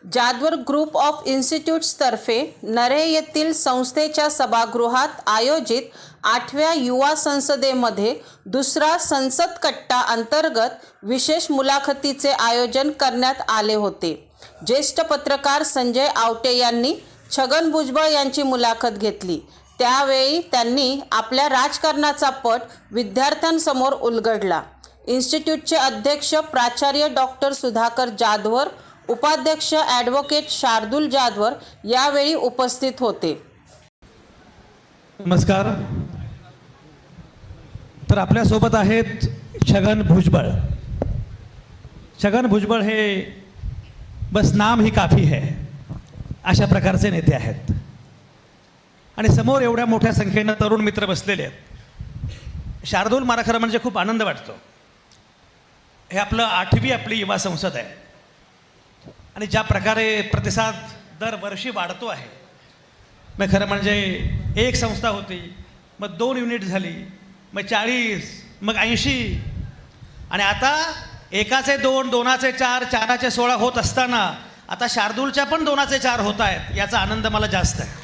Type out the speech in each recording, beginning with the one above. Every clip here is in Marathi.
जाधवर ग्रुप ऑफ इन्स्टिट्यूट्सतर्फे नरे येथील संस्थेच्या सभागृहात आयोजित 8व्या युवा संसदेमध्ये दुसरा संसद कट्टा अंतर्गत विशेष मुलाखतीचे आयोजन करण्यात आले होते। ज्येष्ठ पत्रकार संजय आवटे यांनी छगन भुजबळ यांची मुलाखत घेतली। त्यावेळी त्यांनी आपल्या राजकारणाचा पट विद्यार्थ्यांसमोर उलगडला। इन्स्टिट्यूटचे अध्यक्ष प्राचार्य डॉक्टर सुधाकर जाधवर, उपाध्यक्ष ॲडव्होकेट शार्दूल जाधवर यावेळी उपस्थित होते। नमस्कार। तर आपल्या सोबत आहेत छगन भुजबळ। छगन भुजबळ हे बस नाम ही काफी है अशा प्रकारचे नेते आहेत आणि समोर एवढ्या मोठ्या संख्येने तरुण मित्र बसलेले आहेत। शार्दूल, मला खरं म्हणजे खूप आनंद वाटतो। हे आपलं 8वी आपली युवा संसद आहे आणि ज्या प्रकारे प्रतिसाद दरवर्षी वाढतो आहे, मग खरं म्हणजे एक संस्था होती, मग 2 युनिट झाली, मग 40, मग 80 आणि आता एकाचे 2, 2चे 4, 4चे 16 होत असताना आता शार्दूलच्या पण 2चे 4 होत आहेत। याचा आनंद मला जास्त आहे।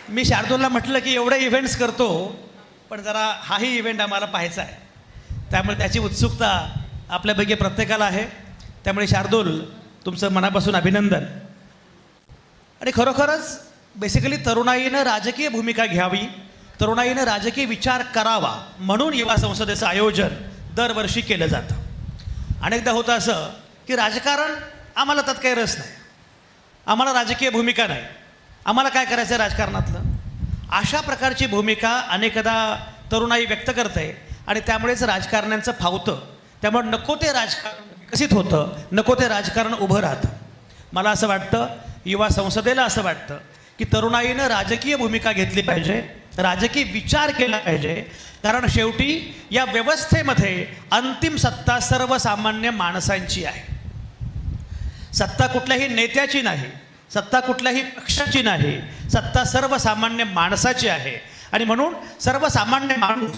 मी शार्दूलला म्हटलं की एवढे इव्हेंट्स करतो, पण जरा हाही इव्हेंट आम्हाला पाहायचा आहे। त्यामुळे त्याची उत्सुकता आपल्यापैकी प्रत्येकाला आहे। त्यामुळे शार्दूल, तुमचं मनापासून अभिनंदन। आणि खरोखरच बेसिकली तरुणाईनं राजकीय भूमिका घ्यावी, तरुणाईनं राजकीय विचार करावा म्हणून युवा संसदेचं आयोजन दरवर्षी केलं जातं। अनेकदा होतं असं की राजकारण आम्हाला त्यात काही रस नाही, आम्हाला राजकीय भूमिका नाही, आम्हाला काय करायचं आहे राजकारणातलं, अशा प्रकारची भूमिका अनेकदा तरुणाई व्यक्त करते आणि त्यामुळेच राजकारण्यांचं फावतं। त्यामुळे नको ते राजकारण विकसित होतं, नको ते राजकारण उभं राहतं। मला असं वाटतं, युवा संसदेला असं वाटतं की तरुणाईनं राजकीय भूमिका घेतली पाहिजे, राजकीय विचार केला पाहिजे, कारण शेवटी या व्यवस्थेमध्ये अंतिम सत्ता सर्वसामान्य माणसांची आहे। सत्ता कुठल्याही नेत्याची नाही, सत्ता कुठल्याही पक्षाची नाही, सत्ता सर्वसामान्य माणसाची आहे। आणि म्हणून सर्वसामान्य माणूस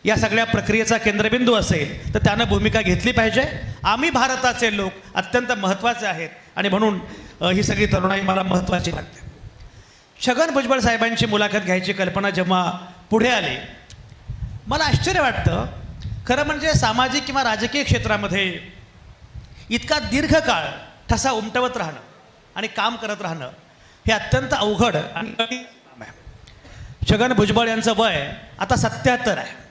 या सगळ्या प्रक्रियेचा केंद्रबिंदू असेल तर त्यानं भूमिका घेतली पाहिजे। आम्ही भारताचे लोक अत्यंत महत्त्वाचे आहेत आणि म्हणून ही सगळी तरुणाई मला महत्त्वाची लागते। छगन भुजबळ साहेबांची मुलाखत घ्यायची कल्पना जेव्हा पुढे आली, मला आश्चर्य वाटतं। खरं म्हणजे सामाजिक किंवा राजकीय क्षेत्रामध्ये इतका दीर्घकाळ ठसा उमटवत राहणं आणि काम करत राहणं हे अत्यंत अवघड आणि कठीण काम आहे। छगन भुजबळ यांचं वय आता 77 आहे।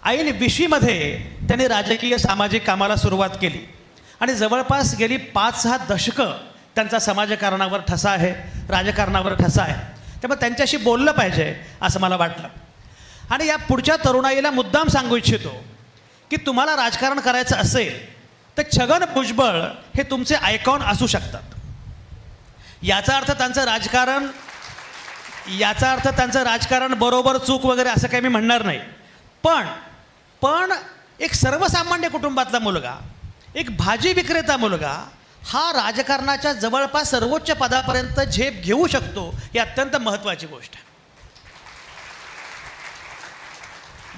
ऐन 20मध्ये त्यांनी राजकीय सामाजिक कामाला सुरुवात केली आणि जवळपास गेली 5-6 दशकं त्यांचा समाजकारणावर ठसा आहे, राजकारणावर ठसा आहे। त्यामुळे त्यांच्याशी बोललं पाहिजे असं मला वाटलं। आणि या पुढच्या तरुणाईला मुद्दाम सांगू इच्छितो की तुम्हाला राजकारण करायचं असेल तर छगन भुजबळ हे तुमचे आयकॉन असू शकतात। याचा अर्थ त्यांचं राजकारण बरोबर चूक वगैरे असं काही मी म्हणणार नाही, पण एक सर्वसामान्य कुटुंबातला मुलगा, एक भाजी विक्रेता मुलगा हा राजकारणाच्या जवळपास सर्वोच्च पदापर्यंत झेप घेऊ शकतो, ही अत्यंत महत्त्वाची गोष्ट आहे।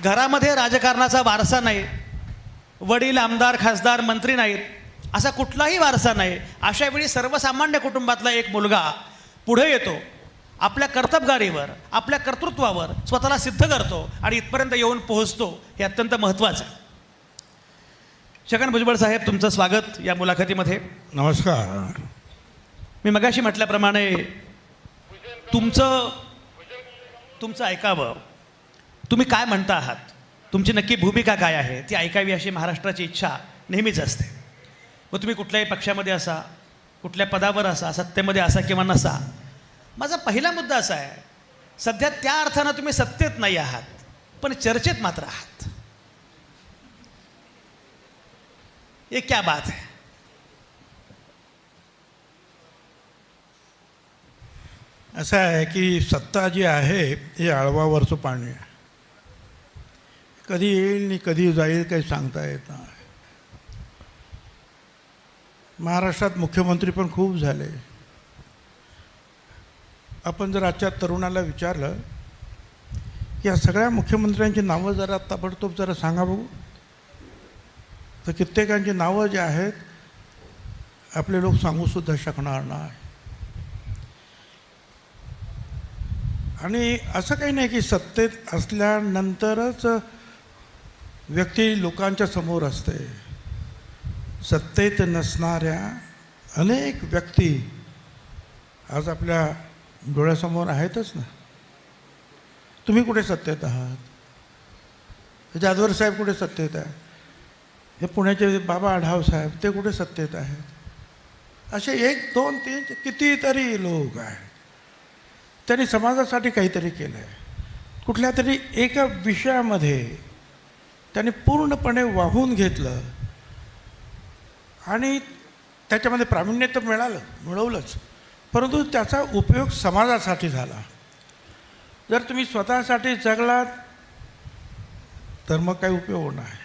घरामध्ये राजकारणाचा वारसा नाही, वडील आमदार, खासदार, मंत्री नाहीत, असा कुठलाही वारसा नाही। अशा वेळी सर्वसामान्य कुटुंबातला एक मुलगा पुढे येतो, आपल्या कर्तबगारीवर, आपल्या कर्तृत्वावर स्वतःला सिद्ध करतो आणि इथपर्यंत येऊन पोहोचतो, हे अत्यंत महत्त्वाचं आहे। छगन भुजबळ साहेब, तुमचं स्वागत या मुलाखतीमध्ये। नमस्कार। मी मगाशी म्हटल्याप्रमाणे तुमचं ऐकावं, तुम्ही काय म्हणता आहात, तुमची नक्की भूमिका काय आहे ती ऐकावी अशी महाराष्ट्राची इच्छा नेहमीच असते। मग तुम्ही कुठल्याही पक्षामध्ये असा, कुठल्या पदावर असा, सत्तेमध्ये असा किंवा नसा, माझा पहिला मुद्दा असा आहे, सध्या त्या अर्थानं तुम्ही सत्तेत नाही आहात, पण चर्चेत मात्र आहात। ये क्या बात है? असं आहे की सत्ता जी आहे हे आळवावरचं पाणी आहे, कधी येईल आणि कधी जाईल काही सांगता येत नाही। महाराष्ट्रात मुख्यमंत्री पण खूप झाले। आपण जर आजच्या तरुणाला विचारलं की या सगळ्या मुख्यमंत्र्यांची नावं जरा ताबडतोब जरा सांगा बघू, तर कित्येकांची नावं जी आहेत आपले लोक सांगूसुद्धा शकणार नाही. आणि असं काही नाही की सत्तेत असल्यानंतरच व्यक्ती लोकांच्या समोर असते. सत्तेत नसणाऱ्या अनेक व्यक्ती आज आपल्या डोळ्यासमोर आहेतच ना. तुम्ही कुठे सत्तेत आहात? जाधवर साहेब कुठे सत्तेत आहे? हे पुण्याचे बाबा आढाव साहेब ते कुठे सत्तेत आहेत? असे 1, 2, 3 कितीतरी लोक आहेत. त्यांनी समाजासाठी काहीतरी केलं आहे. कुठल्या तरी एका विषयामध्ये त्यांनी पूर्णपणे वाहून घेतलं आणि त्याच्यामध्ये प्रावीण्य तर मिळवलंच, परंतु त्याचा उपयोग समाजासाठी झाला. जर तुम्ही स्वतःसाठी जगलात तर मग काही उपयोग नाही.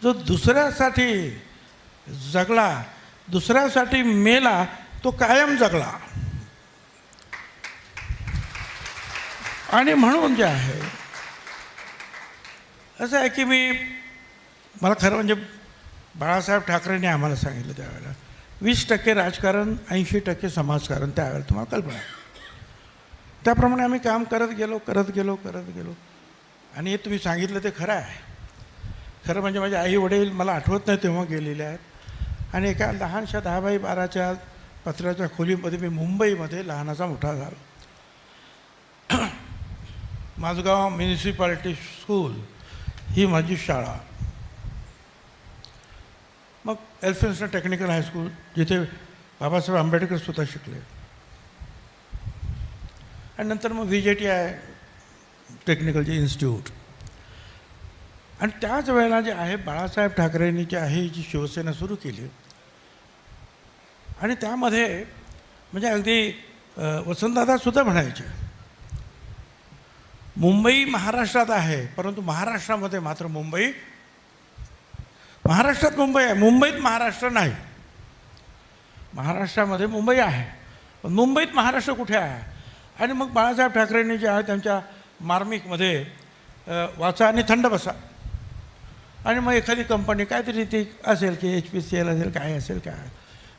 जो दुसऱ्यासाठी जगला, दुसऱ्यासाठी मेला, तो कायम जगला. आणि म्हणून जे आहे असं आहे की मला खरं म्हणजे बाळासाहेब ठाकरेंनी आम्हाला सांगितलं त्यावेळेला 20% राजकारण 80% समाजकारण. त्यावेळेला तुम्हाला कल्पना आहे. त्याप्रमाणे आम्ही काम करत गेलो. आणि हे तुम्ही सांगितलं ते खरं आहे. खरं म्हणजे माझे आई वडील मला आठवत नाही तेव्हा गेलेले आहेत. आणि एका लहानशा 10x12च्या पत्र्याच्या खोलीमध्ये मी मुंबईमध्ये लहानाचा मोठा झालो. माझगाव म्युनिसिपालिटी स्कूल ही माझी शाळा. मग एल्फिन्स्टन टेक्निकल हायस्कूल जिथे बाबासाहेब आंबेडकर सुद्धा शिकले. आणि नंतर मग VJTI टेक्निकलचे इन्स्टिट्यूट. आणि त्याच वेळेला जे आहे बाळासाहेब ठाकरेंनी जे आहे जी शिवसेना सुरू केली. आणि त्यामध्ये म्हणजे अगदी वसंतदादासुद्धा म्हणायचे मुंबई महाराष्ट्रात आहे, परंतु महाराष्ट्रामध्ये मात्र महाराष्ट्रात मुंबई आहे, मुंबईत महाराष्ट्र नाही. महाराष्ट्रामध्ये मुंबई आहे पण मुंबईत महाराष्ट्र कुठे आहे? आणि मग बाळासाहेब ठाकरेंनी जे आहे त्यांच्या मार्मिकमध्ये वाचा आणि थंड बसा. आणि मग एखादी कंपनी काहीतरी ती असेल की HPCL असेल काय असेल काय,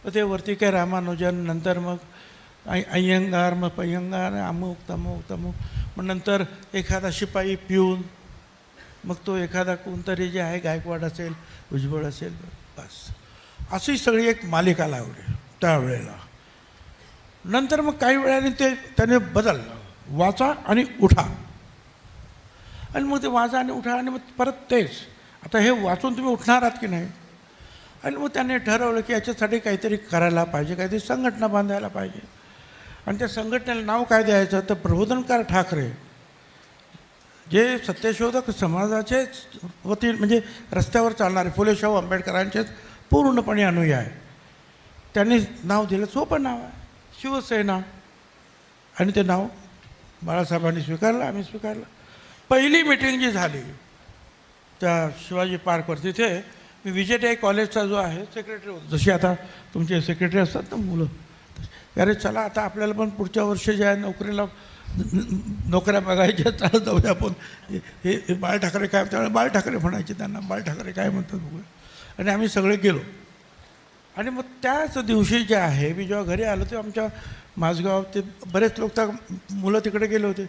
तर ते वरती काय रामानुजन, नंतर मग अय्यंगार, मग पय्यंगार, अमुक तमुक. मग नंतर एखादा शिपाई पिऊन, मग तो एखादा कोणतरी जे आहे गायकवाड असेल, भुजबळ असेल, बस अशी सगळी एक मालिका लावली त्यावेळेला. नंतर मग काही वेळाने त्याने बदललं, वाचा आणि उठा. आणि मग ते वाचा आणि उठा आणि मग परत तेच. आता हे वाचून तुम्ही उठणार आहात की नाही? आणि मग त्याने ठरवलं की याच्यासाठी काहीतरी करायला पाहिजे, काहीतरी संघटना बांधायला पाहिजे. आणि त्या संघटनेला नाव काय द्यायचं? तर प्रबोधनकार ठाकरे, जे सत्यशोधक समाजाचेच वतीने म्हणजे रस्त्यावर चालणारे फुले शाहू आंबेडकरांचेच पूर्णपणे अनुयायी. त्यांनी नाव दिलं, सोपं नाव आहे शिवसेना. आणि ते नाव बाळासाहेबांनी स्वीकारलं, आम्ही स्वीकारलं. पहिली मीटिंग जी झाली त्या शिवाजी पार्कवर, तिथे मी VJTI कॉलेजचा जो आहे सेक्रेटरी होतो. जशी आता तुमचे सेक्रेटरी असतात ना मुलं, अरे चला आता आपल्याला पण पुढच्या वर्षी जे आहे नोकऱ्या बघायच्या, चला जाऊया आपण. हे बाळ ठाकरे काय, त्यावेळेला बाळ ठाकरे म्हणायचे त्यांना, बाळ ठाकरे काय म्हणतात बघूया. आणि आम्ही सगळे गेलो. आणि मग त्याच दिवशी जे आहे मी जेव्हा घरी आलो तेव्हा आमच्या माझगाव ते बरेच लोक त्या मुलं तिकडे गेले होते.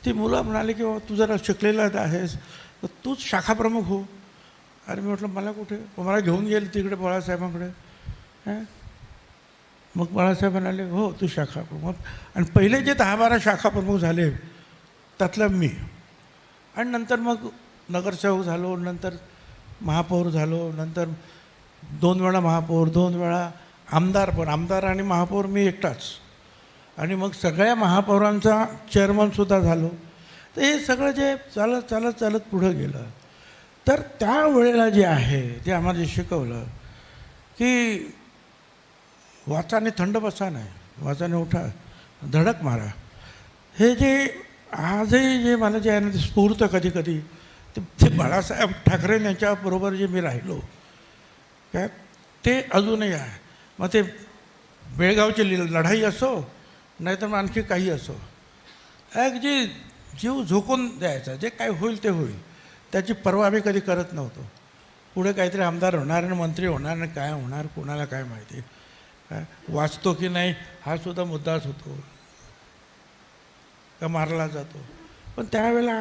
ती मुलं म्हणाले की बाबा तू जरा शिकलेला आहेस तर तूच शाखा प्रमुख हो. अरे मी म्हटलं मला कुठे, मला घेऊन गेले तिकडे बाळासाहेबांकडे. मग बाळासाहेब म्हणाले हो तू शाखा प्रमुख. आणि पहिले जे 10-12 शाखा प्रमुख झाले त्यातलं मी. आणि नंतर मग नगरसेवक झालो, नंतर महापौर झालो, नंतर 2 वेळा महापौर, 2 वेळा आमदार. पण आमदार आणि महापौर मी एकटाच. आणि मग सगळ्या महापौरांचा चेअरमनसुद्धा झालो. तर हे सगळं जे चालत पुढं गेलं. तर त्यावेळेला जे आहे ते आम्हाला जे शिकवलं की वाचाने थंड बसा नाही, वाचाने उठा, धडक मारा. हे जे आजही जे मला जे आहे ना ते स्फूर्त कधी ते बाळासाहेब ठाकरे यांच्याबरोबर जे मी राहिलो काय ते अजूनही आहे. मग ते बेळगावची लढाई असो नाहीतर मग आणखी काही असो, जी जीव झोकून द्यायचा, जे काय होईल ते होईल, त्याची पर्वा आम्ही कधी करत नव्हतो. पुढे काहीतरी आमदार होणार आणि मंत्री होणार आणि काय होणार कोणाला काय माहिती. काय वाचतो की नाही हा सुद्धा मुद्दाच होतो का मारला जातो. पण त्यावेळेला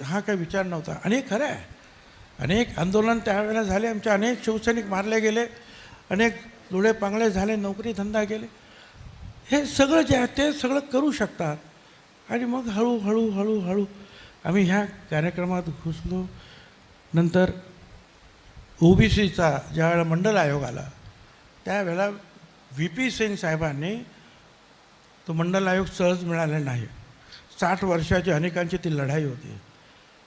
हा काही विचार नव्हता. आणि हे खरं आहे, अनेक आंदोलन त्यावेळेला झाले, आमचे अनेक शिवसैनिक मारले गेले, अनेक लुळे पांगळे झाले, नोकरी धंदा गेले. हे सगळं जे आहे ते सगळं करू शकतात. आणि मग हळूहळू आम्ही ह्या कार्यक्रमात घुसलो. नंतर OBCचा ज्यावेळेला मंडल आयोग आला त्यावेळेला VP सिंग साहेबांनी तो मंडल आयोग सहज मिळाला नाही. 60 वर्षाची अनेकांची ती लढाई होती.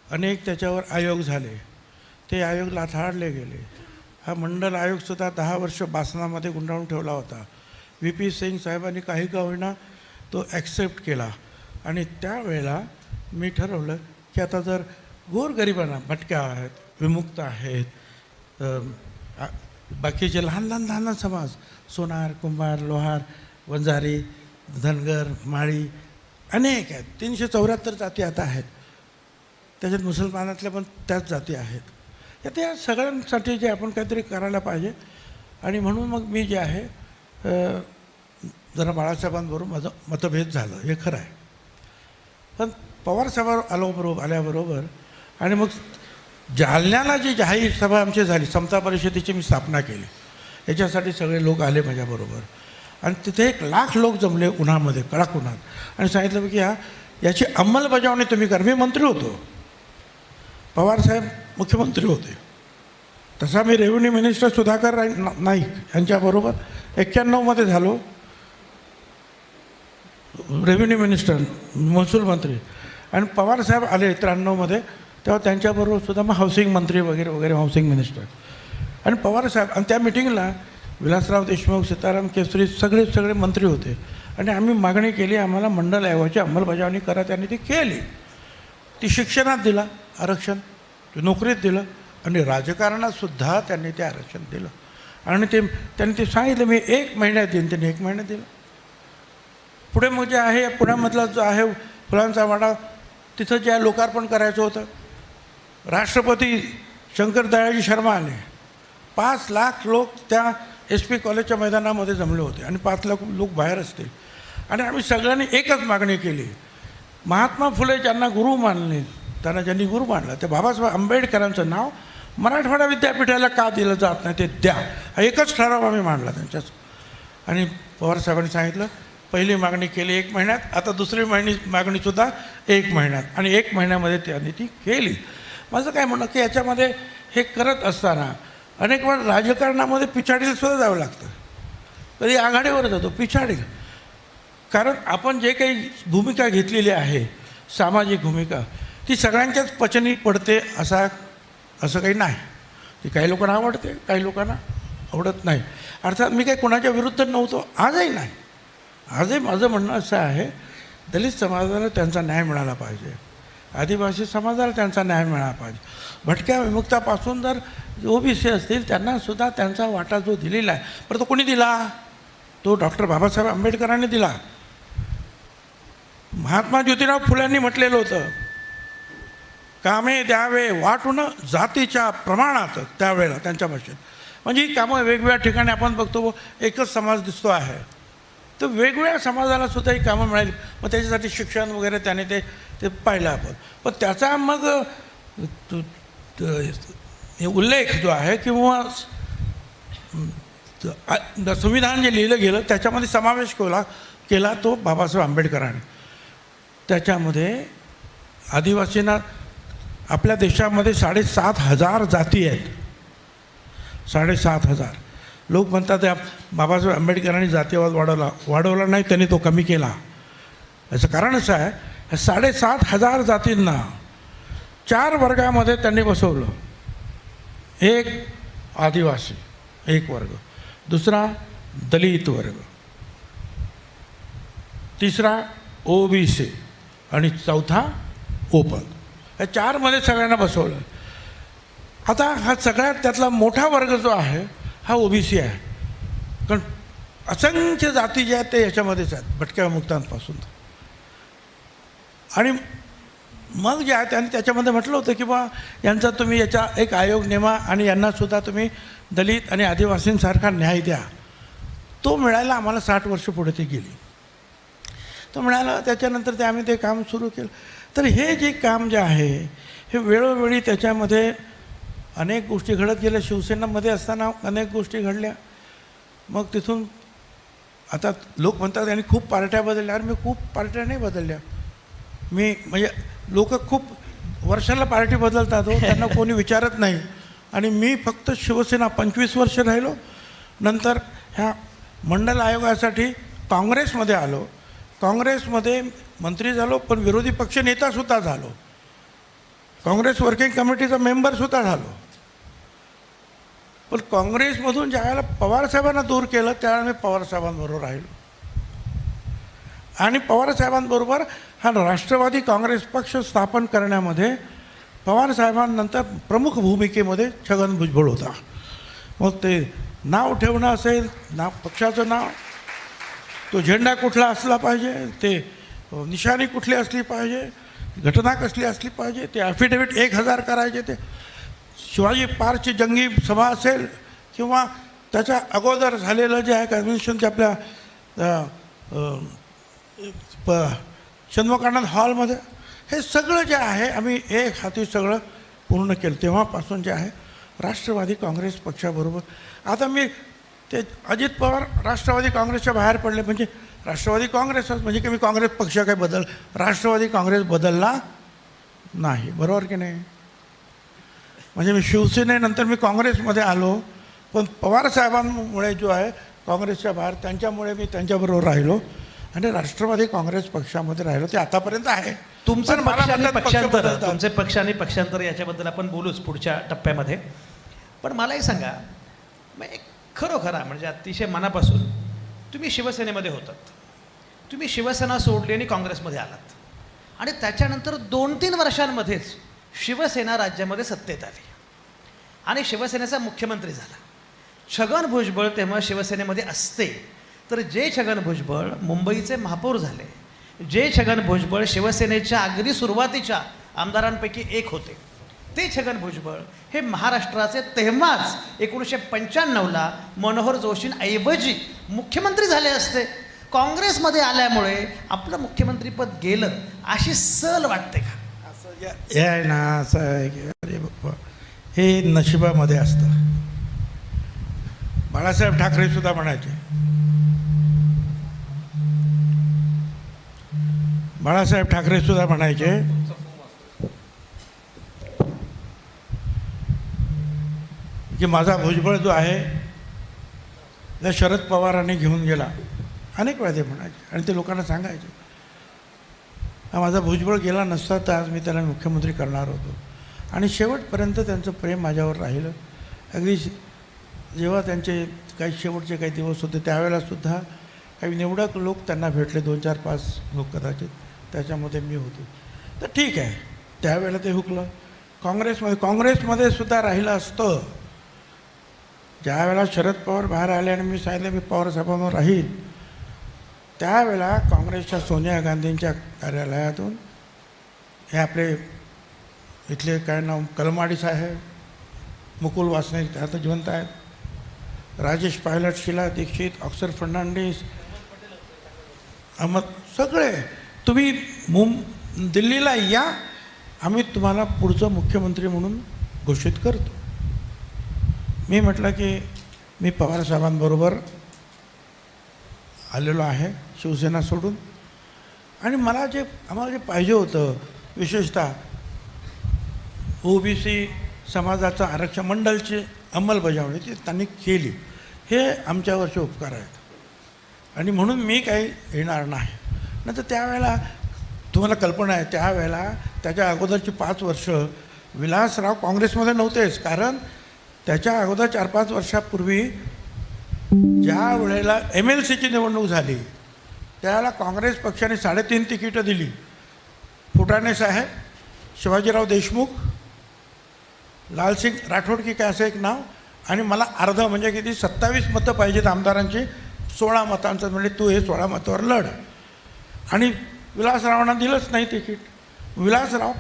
अनेक त्याच्यावर आयोग झाले, ते आयोग लाथाडले गेले. हा मंडल आयोगसुद्धा 10 वर्ष बासनामध्ये गुंडाळून ठेवला होता. VP सिंग साहेबांनी काही का होईना तो ॲक्सेप्ट केला. आणि त्यावेळेला मी ठरवलं की आता जर गोरगरिबांना, भटक्या आहेत, विमुक्त आहेत, बाकीचे लहान समाज, सोनार, कुंभार, लोहार, वंजारी, धनगर, माळी अनेक आहेत. 374 जाती आता आहेत. त्याच्यात मुसलमानातल्या पण त्याच जाती आहेत. तर या सगळ्यांसाठी जे आपण काहीतरी करायला पाहिजे. आणि म्हणून मग मी जे आहे जरा बाळासाहेबांबरोबर माझं मतभेद झालं, हे खरं आहे. पण पवारसाहेब आल्याबरोबर आणि मग जालन्याला जी जाहीर सभा आमची झाली, समता परिषदेची मी स्थापना केली. याच्यासाठी सगळे लोक आले माझ्याबरोबर. आणि तिथे 1,00,000 लोक जमले उन्हामध्ये, कडक उन्हात. आणि सांगितलं की याची अंमलबजावणी तुम्ही करा. मी मंत्री होतो, पवारसाहेब मुख्यमंत्री होते. तसा मी रेव्हेन्यू मिनिस्टर सुधाकर नाईक यांच्याबरोबर 91मध्ये झालो रेव्हेन्यू मिनिस्टर, महसूल मंत्री. आणि पवारसाहेब आले 93मध्ये, तेव्हा त्यांच्याबरोबर सुद्धा मग हाऊसिंग मंत्री वगैरे वगैरे, हाऊसिंग मिनिस्टर. आणि पवारसाहेब, आणि त्या मिटिंगला विलासराव देशमुख, सीताराम केसरी सगळे मंत्री होते. आणि आम्ही मागणी केली आम्हाला मंडल आयोगाची अंमलबजावणी करा. त्यांनी ती केली. ती शिक्षणात दिला आरक्षण, नोकरीत दिलं, आणि राजकारणातसुद्धा त्यांनी ते आरक्षण दिलं. आणि त्यांनी ते सांगितलं मी 1 महिन्यात देईन. त्यांनी 1 महिन्यात दिलं. पुढे मग जे आहे पुण्यामधला जो आहे फुलांचा वाडा, तिथं जे लोकार्पण करायचं होतं, राष्ट्रपती शंकर दयाळजी शर्मा आले. 5 लाख लोक त्या SP कॉलेजच्या मैदानामध्ये जमले होते आणि 5 लाख लोक बाहेर असतील. आणि आम्ही सगळ्यांनी एकच मागणी केली, महात्मा फुले ज्यांना गुरु मानले, त्यांना ज्यांनी गुरु मानलं, ते बाबासाहेब आंबेडकरांचं नाव मराठवाडा विद्यापीठाला का दिलं जात नाही ते द्या. हा एकच ठराव आम्ही मांडला त्यांच्याच. आणि पवारसाहेबांनी सांगितलं, पहिली मागणी केली 1 महिन्यात, आता दुसरी मागणीसुद्धा 1 महिन्यात. आणि 1 महिन्यामध्ये त्यांनी ती केली. माझं काय म्हणणं की याच्यामध्ये हे करत असताना अनेक वेळा राजकारणामध्ये पिछाडीलासुद्धा जावं लागतं. कधी आघाडीवर जातो, पिछाडीला. कारण आपण जे काही भूमिका घेतलेली आहे, सामाजिक भूमिका, ती सगळ्यांच्याच पचनी पडते असं काही नाही. ती काही लोकांना आवडते, काही लोकांना आवडत नाही. अर्थात मी काही कोणाच्या विरुद्ध नव्हतो, आजही नाही. आजही माझं म्हणणं असं आहे, दलित समाजाला त्यांचा न्याय मिळाला पाहिजे, आदिवासी समाजाला त्यांचा न्याय मिळाला पाहिजे. भटक्या विमुक्तापासून जर OBC असतील त्यांनासुद्धा त्यांचा वाटा जो दिलेला आहे, पण तो कोणी दिला? तो डॉक्टर बाबासाहेब आंबेडकरांनी दिला. महात्मा ज्योतिराव फुल्यांनी म्हटलेलं होतं, कामे द्यावे वाटून जातीच्या प्रमाणात. त्यावेळेला त्यांच्या भाषेत म्हणजे ही कामं वेगवेगळ्या ठिकाणी आपण बघतो, एकच समाज दिसतो आहे, तर वेगवेगळ्या समाजाला सुद्धा ही कामं मिळाली. मग त्याच्यासाठी शिक्षण वगैरे त्याने ते पाहिलं आपण. पण त्याचा मग उल्लेख जो आहे किंवा संविधान जे लिहिलं गेलं त्याच्यामध्ये समावेश केला तो बाबासाहेब आंबेडकरांनी. त्याच्यामध्ये आदिवासींना, आपल्या देशामध्ये 7,500 जाती आहेत. 7,500 लोक म्हणतात बाबासाहेब आंबेडकरांनी जातीवाद वाढवला नाही, त्यांनी तो कमी केला. याचं कारण असं आहे, 7,500 जातींना 4 वर्गामध्ये त्यांनी बसवलं. एक आदिवासी, एक वर्ग, दुसरा दलित वर्ग, तिसरा OBC आणि चौथा ओपन. या 4मध्ये सगळ्यांना बसवलं. आता हा सगळ्यात त्यातला मोठा वर्ग जो आहे हा OBC आहे. कारण असंख्य जाती ज्या आहेत ते याच्यामध्येच आहेत, भटक्या विमुक्तांपासून. आणि मग जे आहे त्यांनी त्याच्यामध्ये म्हटलं होतं की बा यांचा तुम्ही याचा एक आयोग नेमा आणि यांनासुद्धा तुम्ही दलित आणि आदिवासींसारखा न्याय द्या. तो मिळायला आम्हाला 60 वर्ष पुढे ते गेली. तो मिळाला त्याच्यानंतर ते आम्ही ते काम सुरू केलं. तर हे जे काम जे आहे हे वेळोवेळी त्याच्यामध्ये अनेक गोष्टी घडत गेल्या. शिवसेनेमध्ये असताना अनेक गोष्टी घडल्या. मग तिथून आता लोक म्हणतात यांनी खूप पार्ट्या बदलल्या. अरे मी खूप पार्ट्या नाही बदलल्या. मी म्हणजे लोक खूप वर्षाला पार्टी बदलतात हो, त्यांना कोणी विचारत नाही. आणि मी फक्त शिवसेना 25 वर्ष राहिलो. नंतर ह्या मंडल आयोगासाठी काँग्रेसमध्ये आलो. काँग्रेसमध्ये मंत्री झालो, पण विरोधी पक्ष नेतासुद्धा झालो. काँग्रेस वर्किंग कमिटीचा मेंबरसुद्धा झालो. पण काँग्रेसमधून ज्यावेळेला पवारसाहेबांना दूर केलं त्यावेळेला मी पवारसाहेबांबरोबर राहिलो. आणि पवारसाहेबांबरोबर हा राष्ट्रवादी काँग्रेस पक्ष स्थापन करण्यामध्ये पवारसाहेबांनंतर प्रमुख भूमिकेमध्ये छगन भुजबळ होता. मग ते नाव ठेवणं असेल, पक्षाचं नाव, तो झेंडा कुठला असला पाहिजे, ते निशाणी कुठली असली पाहिजे, घटना कसली असली पाहिजे, ते ॲफिडेव्हिट 1000 करायचे, ते शिवाजी पार्कची जंगी सभा असेल किंवा त्याच्या अगोदर झालेलं जे आहे कन्व्हेन्शनच्या आपल्या शण्मुखानंद हॉलमध्ये हे सगळं जे आहे आम्ही एक हाती सगळं पूर्ण केलं. तेव्हापासून जे आहे राष्ट्रवादी काँग्रेस पक्षाबरोबर. आता मी ते अजित पवार राष्ट्रवादी काँग्रेसच्या बाहेर पडले म्हणजे राष्ट्रवादी काँग्रेसच म्हणजे की मी काँग्रेस पक्ष काही राष्ट्रवादी काँग्रेस बदलला नाही. बरोबर की नाही? म्हणजे मी शिवसेनेनंतर मी काँग्रेसमध्ये आलो, पण पवारसाहेबांमुळे जो आहे काँग्रेसच्या बाहेर त्यांच्यामुळे मी त्यांच्याबरोबर राहिलो आणि राष्ट्रवादी काँग्रेस पक्षामध्ये राहिलो. ते आतापर्यंत आहे. तुमचं पण मला पक्ष आणि वाटतं पक्ष पक्षांतर, बदलतात. तुमचे पक्ष आणि पक्षांतर याच्याबद्दल आपण बोलूच पुढच्या टप्प्यामध्ये. पण मलाही सांगा, मग एक खरोखरा म्हणजे अतिशय मनापासून तुम्ही शिवसेनेमध्ये होतात, तुम्ही शिवसेना सोडली आणि काँग्रेसमध्ये आलात आणि त्याच्यानंतर 2-3 वर्षांमध्येच शिवसेना राज्यामध्ये सत्तेत आली आणि शिवसेनेचा मुख्यमंत्री झाला. छगन भुजबळ तेव्हा शिवसेनेमध्ये असते तर जे छगन भुजबळ मुंबईचे महापौर झाले, जे छगन भुजबळ शिवसेनेच्या अगदी सुरुवातीच्या आमदारांपैकी एक होते, ते छगन भुजबळ हे महाराष्ट्राचे तेव्हाच 1995ला मनोहर जोशींऐवजी मुख्यमंत्री झाले असते. काँग्रेसमध्ये आल्यामुळे आपलं मुख्यमंत्रीपद गेलं अशी सल वाटते का? असं हे आहे ना, असं आहे की अरे बाप्पा हे नशिबामध्ये असतं. बाळासाहेब ठाकरे सुद्धा म्हणायचे, बाळासाहेब ठाकरे सुद्धा म्हणायचे की माझा भुजबळ जो आहे त्या शरद पवारांनी घेऊन गेला. अनेक वेळा ते म्हणायचे आणि ते लोकांना सांगायचे, हा माझा भुजबळ गेला नसता तर आज मी त्याला मुख्यमंत्री करणार होतो. आणि शेवटपर्यंत त्यांचं प्रेम माझ्यावर राहिलं. अगदी जेव्हा त्यांचे काही शेवटचे काही दिवस होते त्यावेळेलासुद्धा काही निवडक लोक त्यांना भेटले, 2-4-5 लोक कदाचित, त्याच्यामध्ये मी होतो. तर ठीक आहे, त्यावेळेला ते हुकलं. काँग्रेसमध्ये सुद्धा राहिलं असतं. ज्या वेळेला शरद पवार बाहेर आले आणि मी सांगितलं मी पवारसाहेबांवर राहील, त्यावेळेला काँग्रेसच्या सोनिया गांधींच्या कार्यालयातून हे आपले इथले काय नाव कलमाडी साहेब, मुकुल वासने आता जिवंत आहेत, राजेश पायलट, शीला दीक्षित, अक्षर फर्नांडिस, अहमद, सगळे तुम्ही दिल्लीला या, आम्ही तुम्हाला पुढचं मुख्यमंत्री म्हणून घोषित करतो. मी म्हटलं की मी पवारसाहेबांबरोबर आलेलो आहे शिवसेना सोडून आणि आम्हाला जे पाहिजे होतं विशेषतः OBC समाजाचं आरक्षण मंडलची अंमलबजावणी ती त्यांनी केली. हे आमच्यावरचे उपकार आहेत आणि म्हणून मी काही येणार नाही. नंतर त्यावेळेला तुम्हाला कल्पना आहे, त्यावेळेला त्याच्या अगोदरची 5 वर्ष विलासराव काँग्रेसमध्ये नव्हतेच. कारण त्याच्या अगोदर 4-5 वर्षापूर्वी ज्या वेळेला MLCची निवडणूक झाली त्यावेळेला काँग्रेस पक्षाने 3.5 तिकीटं दिली. फुटाणे साहेब, शिवाजीराव देशमुख, लालसिंग राठोड की काय असं एक नाव, आणि मला अर्ध म्हणजे किती 27 मतं पाहिजेत आमदारांची, 16 मतांचं म्हणजे तू हे 16 मतावर लढ. आणि विलासरावांना दिलंच नाही तिकीट. विलासराव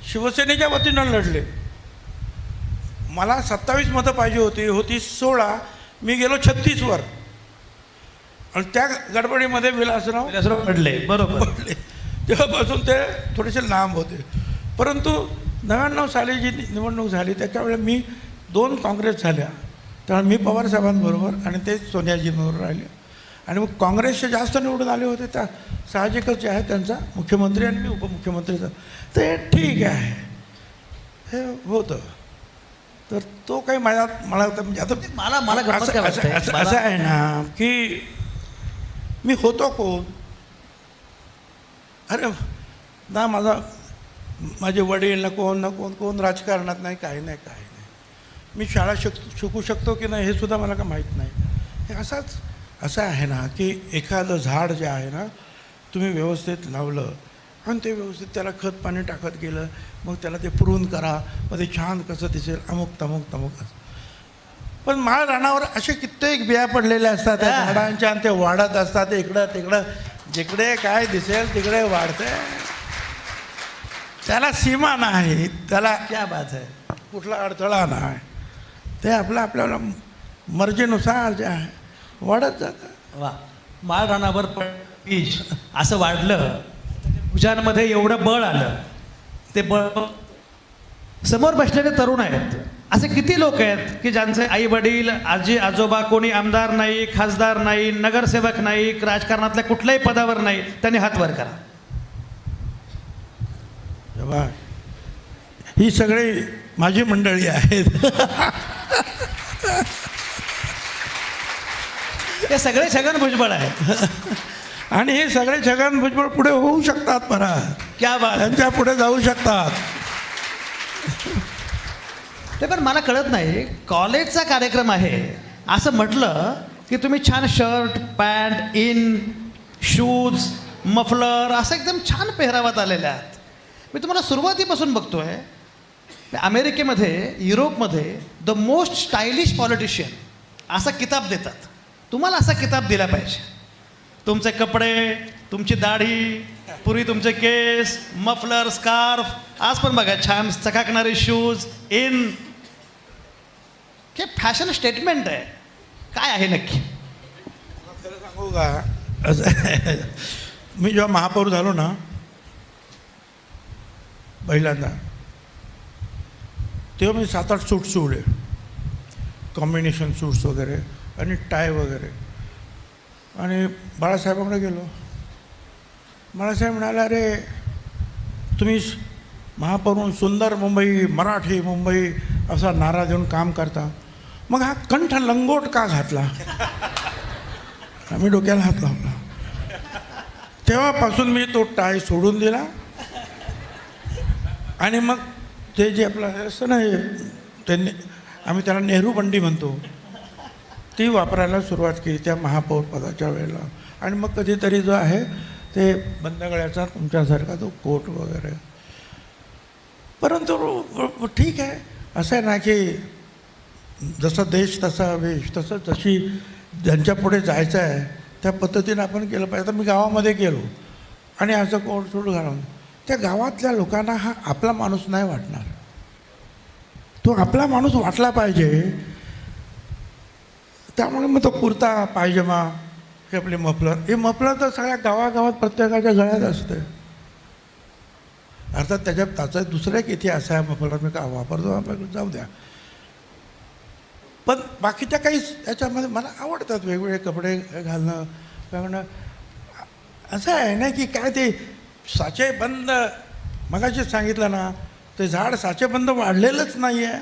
शिवसेनेच्या वतीनं लढले. मला 27 मतं पाहिजे होती 16, मी गेलो 36 वर. आणि त्या गडबडीमध्ये विलासराव पडले. बरोबर. पडले. तेव्हापासून ते थोडेसे लांब होते. परंतु 99 साली जी निवडणूक झाली त्याच्यावेळी मी 2 काँग्रेस झाल्या, त्यामुळे मी पवारसाहेबांबरोबर आणि ते सोनियाजींबरोबर राहिले. आणि मग काँग्रेसचे जास्त निवडून आले होते, त्या साहजिकच जे आहे त्यांचा मुख्यमंत्री आणि मी उपमुख्यमंत्रीचा, ते ठीक आहे हे होतं. तर तो काही मला म्हणजे आता मला गंमत काय वाटतंय, असं आहे ना की मी होतो कोण. अरे ना माझे वडील ना कोण राजकारणात नाही, काही नाही. मी शाळा शिकू शकतो की नाही हे सुद्धा मला का माहीत नाही. हे असं आहे ना की एखादं झाड जे आहे ना तुम्ही व्यवस्थित लावलं आणि ते व्यवस्थित त्याला खत पाणी टाकत गेलं, मग त्याला ते पुरून करा, मग ते छान कसं दिसेल, अमुक तमुक. पण माळ रानावर असे कित्येक बिया पडलेल्या असतात त्या झाडांच्या, आणि ते वाढत असतात इकडं तिकडं, जिकडे काय दिसेल तिकडे वाढते. त्याला सीमा नाही, त्याला क्या बात आहे. कुठला अडथळा नाही. ते आपल्याला मर्जीनुसार जे आहे वाढत जातं. वा. माळ रानावर बीज असं वाढलं, भुजांमध्ये एवढं बळ आलं. ते बळ समोर बसलेले तरुण आहेत. असे किती लोक आहेत की ज्यांचे आई वडील आजी आजोबा कोणी आमदार नाही, खासदार नाही, नगरसेवक नाही, राजकारणातल्या कुठल्याही पदावर नाही, त्यांनी हात वर करा. तेव्हा ही सगळी माझी मंडळी आहेत. हे सगळे छगन भुजबळ आहेत. आणि हे सगळे छगन भुजबळ पुढे होऊ शकतात, परत क्या बात. त्यांच्या पुढे जाऊ शकतात. ते पण मला कळत नाही, कॉलेजचा कार्यक्रम आहे असं म्हटलं की तुम्ही छान shirt pant in shoes muffler असं एकदम छान पेहरावात आलेले आहात. मी तुम्हाला सुरुवातीपासून बघतोय. अमेरिकेमध्ये युरोपमध्ये द मोस्ट स्टायलिश पॉलिटिशियन असा किताब देतात. तुम्हाला असा किताब दिला पाहिजे. तुमचे कपडे, तुमची दाढी, पूर्वी तुमचे केस, मफलर स्कार्फ, आज पण बघा छान चकाकणारे शूज इन. हे फॅशन स्टेटमेंट आहे. काय आहे नक्की? खरं सांगू का, असं मी जेव्हा महापौर झालो ना पहिल्यांदा, तेव्हा मी 7-8 सूट शिवले, कॉम्बिनेशन सूट्स वगैरे आणि टाय वगैरे. आणि बाळासाहेबांकडे गेलो. बाळासाहेब म्हणाले, अरे तुम्ही महापौर म्हणून सुंदर मुंबई, मराठी मुंबई असा नारा देऊन काम करता, मग हा कंठ लंगोट का घातला? आम्ही डोक्याला हात लावला. तेव्हापासून मी तो टाय सोडून दिला. आणि मग ते जे आपलं असतं ना, त्यांनी आम्ही त्याला नेहरू बंडी म्हणतो, ती वापरायला सुरुवात केली त्या महापौर पदाच्या वेळेला. आणि मग कधीतरी जो आहे ते बंद गळ्याचा तुमच्यासारखा तो कोट वगैरे. परंतु ठीक आहे, असं आहे ना की जसा देश तसा वेश, तसं जशी ज्यांच्या पुढे जायचं आहे त्या पद्धतीनं आपण केलं पाहिजे. आता मी गावामध्ये गेलो आणि असं कोट सूट घालून, त्या गावातल्या लोकांना हा आपला माणूस नाही वाटणार. तो आपला माणूस वाटला पाहिजे. त्यामुळे मग तो कुर्ता पायजमा, हे आपले मफलर, हे मफलर तर सगळ्या गावागावात प्रत्येकाच्या गळ्यात असते. अर्थात त्याचं दुसरं एक इतिहास आहे, मफलर मी का वापरतो आपल्याकडे जाऊ द्या. पण बाकीच्या काही याच्यामध्ये मला आवडतात वेगवेगळे कपडे घालणं. कारण असं आहे ना की काय ते साचेबंद, मगाशीच सांगितलं ना, ते झाड साचेबंद वाढलेलंच नाही आहे,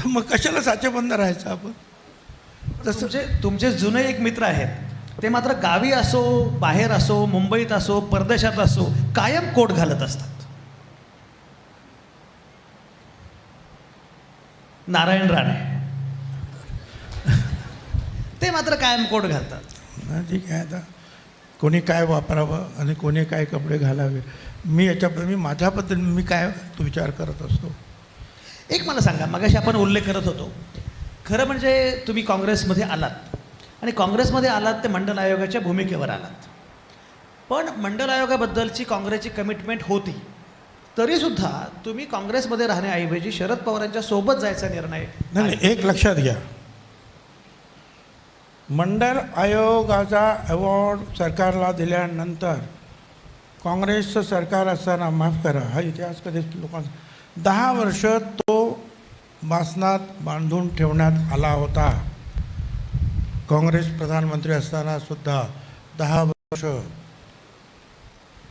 मग कशाला साचेबंद राहायचं आपण. तसं तुमचे जुने एक मित्र आहेत, ते मात्र गावी असो, बाहेर असो, मुंबईत असो, परदेशात असो, कायम कोट घालत असतात. नारायण राणे ते मात्र कायम कोट घालतात. ठीक आहे, आता कोणी काय वापरावं आणि कोणी काय कपडे घालावे, मी माझ्या पद्धतीने मी काय तो विचार करत असतो. एक मला सांगा, मगाशी आपण उल्लेख करत होतो, खरं म्हणजे तुम्ही काँग्रेसमध्ये आलात आणि काँग्रेसमध्ये आलात ते मंडल आयोगाच्या भूमिकेवर आलात. पण मंडल आयोगाबद्दलची काँग्रेसची कमिटमेंट होती, तरीसुद्धा तुम्ही काँग्रेसमध्ये राहण्याऐवजी शरद पवारांच्या सोबत जायचा निर्णय. नाही, एक लक्षात घ्या, मंडल आयोगाचा अवॉर्ड सरकारला दिल्यानंतर काँग्रेसचं सरकार असताना, माफ करा हा इतिहास कधी लोकांना, 10 वर्ष तो बासनात बांधून ठेवण्यात आला होता. काँग्रेस प्रधानमंत्री असताना सुद्धा 10 वर्ष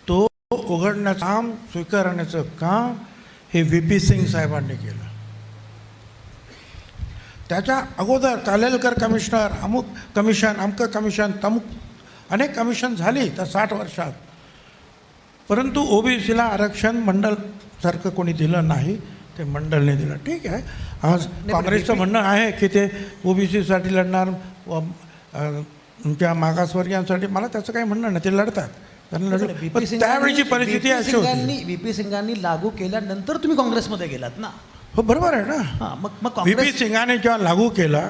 तो उघडण्याचं काम, स्वीकारण्याचं काम हे VP सिंग साहेबांनी केलं. त्याच्या अगोदर कालेलकर कमिशनर, अमुक कमिशन, अमकं कमिशन, तमुक अनेक कमिशन झाली त्या 60 वर्षात, परंतु OBCला आरक्षण मंडलसारखं कोणी दिलं नाही, ते मंडलने दिलं. ठीक आहे, आज काँग्रेसचं म्हणणं आहे की ते OBCसाठी लढणार, त्या मागासवर्गीयांसाठी, मला त्याचं काही म्हणणं नाही, ते लढतात, त्यांना लढलं. पण त्यावेळीची परिस्थिती अशी होती. VP सिंगांनी लागू केल्यानंतर तुम्ही काँग्रेसमध्ये गेलात ना. हो बरोबर आहे ना. हां, मग VP सिंगाने जेव्हा लागू केला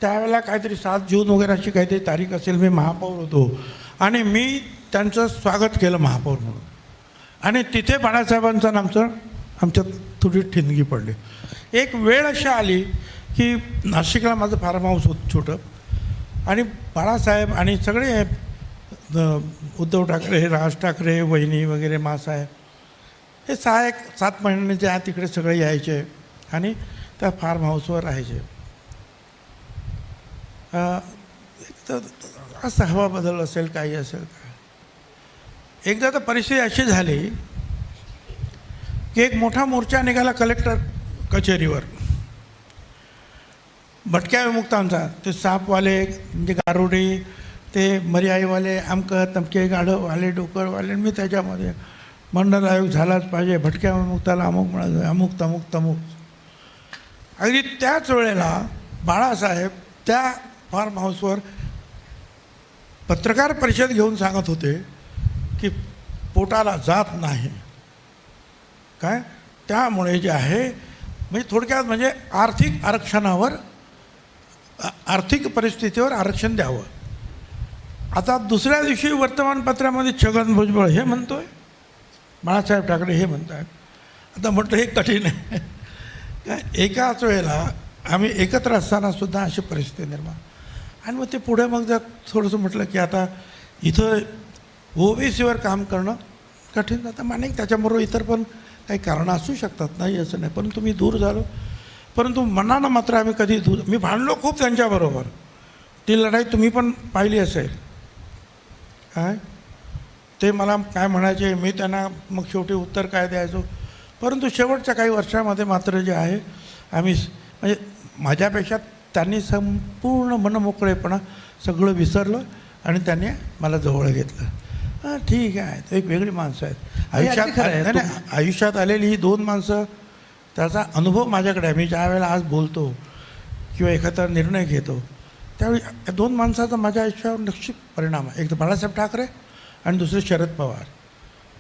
त्यावेळेला काहीतरी 7 जून वगैरे अशी काहीतरी तारीख असेल, मी महापौर होतो आणि मी त्यांचं स्वागत केलं महापौर म्हणून, आणि तिथे बाळासाहेबांचं आमच्यात थोडी ठिणगी पडली. एक वेळ अशी आली की नाशिकला माझं फार्म हाऊस होतं छोटं, आणि बाळासाहेब आणि सगळे उद्धव ठाकरे, राज ठाकरे, वहिनी वगैरे, मासाहेब, हे 6-7 महिन्याचे आत तिकडे सगळे यायचे आणि त्या फार्म हाऊसवर राहायचे. एक तर असं हवा बदल असेल, काही असेल काय. एकदा तर परिस्थिती अशी झाली की एक मोठा मोर्चा निघाला कलेक्टर कचेरीवर, भटक्या विमुक्तांचा, ते सापवाले, म्हणजे गारुडी, ते मर्याईवाले, अमकं तमके, गाढववाले, डोकरवाले, मी त्याच्यामध्ये मंडल आयोग झालाच पाहिजे, भटक्या विमुक्ताला अमुक म्हणायचं, अमुक तमुक तमुक. अगदी त्याच वेळेला बाळासाहेब त्या फार्म हाऊसवर पत्रकार परिषद घेऊन सांगत होते की पोटाला जात नाही काय, त्यामुळे जे आहे, म्हणजे थोडक्यात म्हणजे आर्थिक आरक्षणावर, आर्थिक परिस्थितीवर आरक्षण द्यावं. आता दुसऱ्या दिवशी वर्तमानपत्रामध्ये छगन भुजबळ हे म्हणतोय, बाळासाहेब ठाकरे हे म्हणतात. आता म्हटलं हे कठीण आहे काय, एकाच वेळेला आम्ही एकत्र असतानासुद्धा अशी परिस्थिती निर्माण. आणि मग ते पुढे मग जर थोडंसं म्हटलं की आता इथं OBCवर काम करणं कठीण जातं, माने त्याच्याबरोबर इतर पण काही कारणं असू शकतात, नाही असं नाही, परंतु मी दूर झालो. परंतु मनानं मात्र आम्ही कधी दूर, मी भांडलो खूप त्यांच्याबरोबर, ती लढाई तुम्ही पण पाहिली असेल काय. ते मला काय म्हणायचे, मी त्यांना मग शेवटी उत्तर काय द्यायचो. परंतु शेवटच्या काही वर्षामध्ये मात्र जे आहे, आम्ही म्हणजे माझ्यापेक्षा त्यांनी संपूर्ण मनमोकळेपणा सगळं विसरलं आणि त्यांनी मला जवळ घेतलं. हां ठीक आहे, तो एक वेगळी माणसं आहेत आयुष्यात. नाही, आयुष्यात आलेली ही 2 माणसं, त्याचा अनुभव माझ्याकडे आहे. मी ज्या वेळेला आज बोलतो किंवा एखादा निर्णय घेतो त्यावेळी या 2 माणसाचा माझ्या आयुष्यावर निश्चित परिणाम आहे. एक तर बाळासाहेब ठाकरे आणि दुसरे शरद पवार.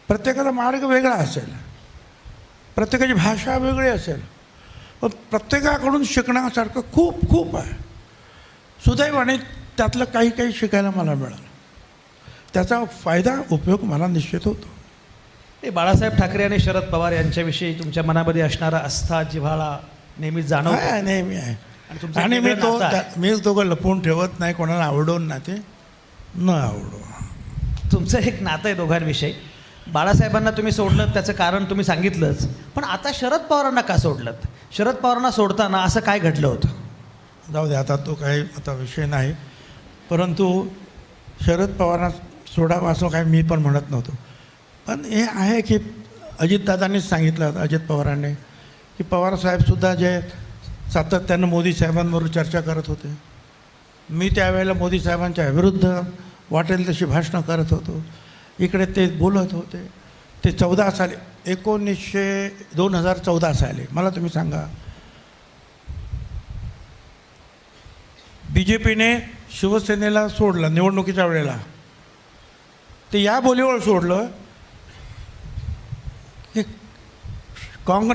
प्रत्येकाचा मार्ग वेगळा असेल, प्रत्येकाची भाषा वेगळी असेल, पण प्रत्येकाकडून शिकण्यासारखं खूप खूप आहे. सुदैवाने त्यातलं काही काही शिकायला मला मिळालं, त्याचा फायदा, उपयोग मला निश्चित होतो. बाळासाहेब ठाकरे आणि शरद पवार यांच्याविषयी तुमच्या मनामध्ये असणारा आस्था, जिव्हाळा नेहमी जाणवतो. नेहमी आहे, आणि मी तो लपवून ठेवत नाही, कोणाला आवडून ना ते न आवडो. तुमचं एक नातं आहे दोघांविषयी. बाळासाहेबांना तुम्ही सोडलं त्याचं कारण तुम्ही सांगितलंच, पण आता शरद पवारांना का सोडलं? शरद पवारांना सोडताना असं काय घडलं होतं? जाऊ दे, आता तो काही आता विषय नाही. परंतु शरद पवारांना सोडावं असं काही मी पण म्हणत नव्हतो. पण हे आहे की अजितदादांनीच सांगितलं होतं, अजित पवारांनी, की पवारसाहेबसुद्धा जे सातत्यानं मोदी साहेबांबरोबर चर्चा करत होते. मी त्यावेळेला मोदी साहेबांच्या विरुद्ध वाटेल तशी भाषणं करत होतो. इकडे ते बोलत होते. ते 14 साली 2014 साली मला तुम्ही सांगा, BJPने शिवसेनेला सोडलं निवडणुकीच्या वेळेला. ते या बोलीवर सोडलं की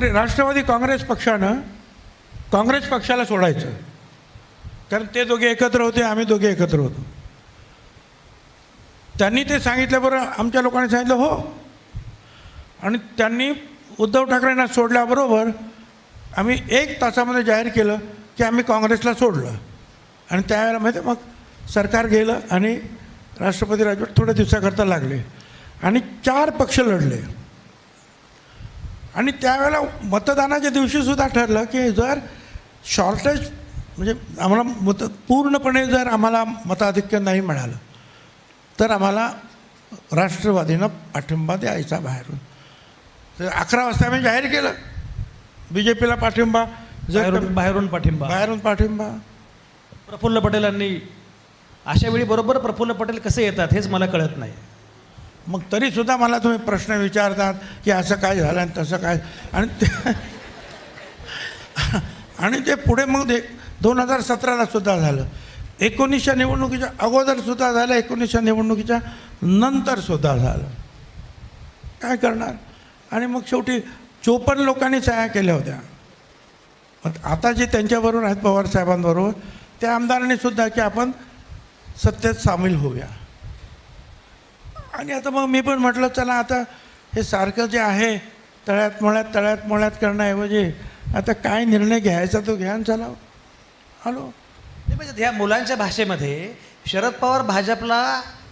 राष्ट्रवादी काँग्रेस पक्षानं काँग्रेस पक्षाला सोडायचं, कारण ते दोघे एकत्र होते, आम्ही दोघे एकत्र होतो. त्यांनी ते सांगितल्याबरोबर आमच्या लोकांनी सांगितलं हो. आणि त्यांनी उद्धव ठाकरेंना सोडल्याबरोबर आम्ही 1 तासामध्ये जाहीर केलं की आम्ही काँग्रेसला सोडलं. आणि त्यावेळेला माहिती आहे, मग सरकार गेलं आणि राष्ट्रपती राजवट थोड्या दिवसाकरता लागले आणि 4 पक्ष लढले. आणि त्यावेळेला मतदानाच्या दिवशीसुद्धा ठरलं की जर शॉर्टेज म्हणजे आम्हाला पूर्णपणे जर आम्हाला मताधिक्य नाही मिळालं तर आम्हाला राष्ट्रवादीनं पाठिंबा द्यायचा बाहेरून. तर 11 वाजता आम्ही जाहीर केलं BJPला पाठिंबा. बाहेरून पाठिंबा. बाहेरून पाठिंबा. प्रफुल्ल पटेलांनी अशा वेळी बरोबर प्रफुल्ल पटेल कसे येतात हेच मला कळत नाही. मग तरीसुद्धा मला तुम्ही प्रश्न विचारतात की असं काय झालं आणि तसं काय. आणि ते पुढे मग 2017ला सुद्धा झालं. 19च्या निवडणुकीच्या अगोदरसुद्धा झालं, 19च्या निवडणुकीच्या नंतरसुद्धा झालं. काय करणार. आणि मग शेवटी 54 लोकांनी सह्या केल्या होत्या. मग आता जे त्यांच्याबरोबर आहेत पवार साहेबांबरोबर त्या आमदारांनी सुद्धा की आपण सत्तेत सामील होऊया. आणि आता मग मी पण म्हटलं चला आता हे सारखं जे आहे तळ्यात मळ्यात करण्याऐवजी आता काय निर्णय घ्यायचा तो घ्या आणि चला हॅलो. म्हणजे ह्या मुलांच्या भाषेमध्ये शरद पवार भाजपला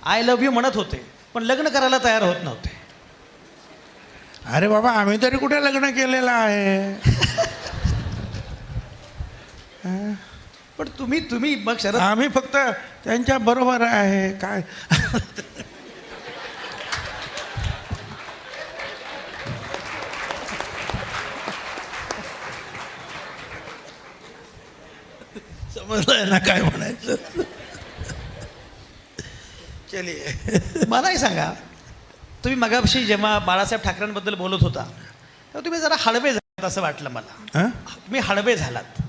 आय लव्ह यू म्हणत होते पण लग्न करायला तयार होत नव्हते. अरे बाबा आम्ही तरी कुठे लग्न केलेलं आहे. पण तुम्ही मग शरद आम्ही फक्त त्यांच्या बरोबर आहे काय. समजलंय ना काय म्हणायचं. चलिये. मलाही सांगा तुम्ही मगाशी जेव्हा बाळासाहेब ठाकरेंबद्दल बोलत होता तेव्हा तुम्ही जरा हळवे झालात असं वाटलं मला. तुम्ही हळवे झालात.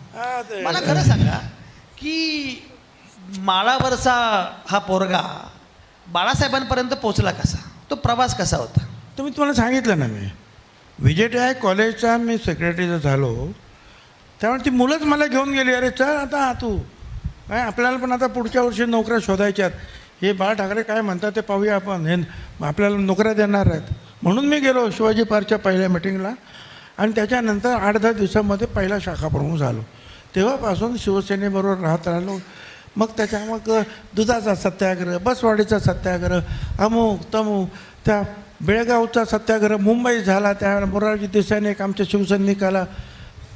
मला खरं सांगा की माळावरचा हा पोरगा बाळासाहेबांपर्यंत पोचला कसा, तो प्रवास कसा होता. तुम्हाला सांगितलं ना मी VJTI कॉलेजचा मी सेक्रेटरी झालो त्यामुळे ती मुलंच मला घेऊन गेली. अरे चल आता तू काय आपल्याला पण आता पुढच्या वर्षी नोकऱ्या शोधायच्यात. हे बाळा ठाकरे काय म्हणतात ते पाहूया आपण. हे आपल्याला नोकऱ्या देणार आहेत म्हणून मी गेलो शिवाजी पार्कच्या पहिल्या मिटिंगला. आणि त्याच्यानंतर 8-10 दिवसामध्ये पहिला शाखा प्रमुख झालो. तेव्हापासून शिवसेनेबरोबर राहत राहिलो. मग मग दुधाचा सत्याग्रह, बसवाडीचा सत्याग्रह, अमुक तमुक, त्या बेळगावचा सत्याग्रह मुंबईत झाला. त्यावेळेला मोरारजी देसाईने एक आमच्या शिवसैनिकाला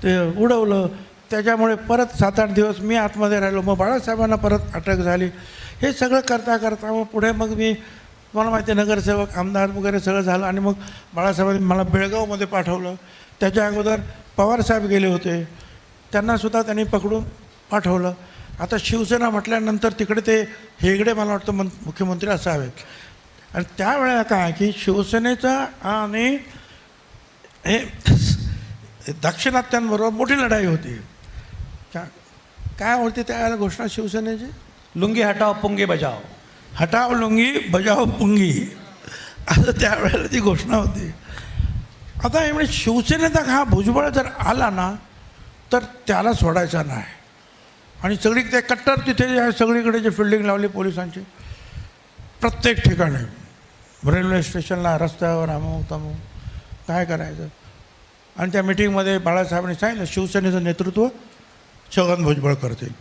ते उडवलं. त्याच्यामुळे परत 7-8 दिवस मी आतमध्ये राहिलो. मग बाळासाहेबांना परत अटक झाली. हे सगळं करता मग पुढे मग मी तुम्हाला माहिती आहे नगरसेवक आमदार वगैरे सगळं झालं. आणि मग बाळासाहेबांनी मला बेळगावमध्ये पाठवलं. त्याच्या अगोदर पवारसाहेब गेले होते त्यांनासुद्धा त्यांनी पकडून पाठवलं. आता शिवसेना म्हटल्यानंतर तिकडे ते हेगडे मला वाटतं मुख्यमंत्री असावेत. आणि त्यावेळेला काय की शिवसेनेचा आणि हे दाक्षिणात्यांबरोबर मोठी लढाई होती. काय होती त्यावेळेला घोषणा शिवसेनेची, लुंगी हटाव पुंगी बजाव. हटाव लुंगी बजाव पुंगी असं त्यावेळेला ती घोषणा होती. आता म्हणजे शिवसेनेचा हा भुजबळ जर आला ना तर त्याला सोडायचा नाही. आणि सगळी ते कट्टर तिथे सगळीकडे जे फिल्डिंग लावली पोलिसांची प्रत्येक ठिकाणी रेल्वे स्टेशनला रस्त्यावर अमुक तमुक काय करायचं. आणि त्या मिटिंगमध्ये बाळासाहेबांनी सांगितलं शिवसेनेचं नेतृत्व छगन भुजबळ करतील.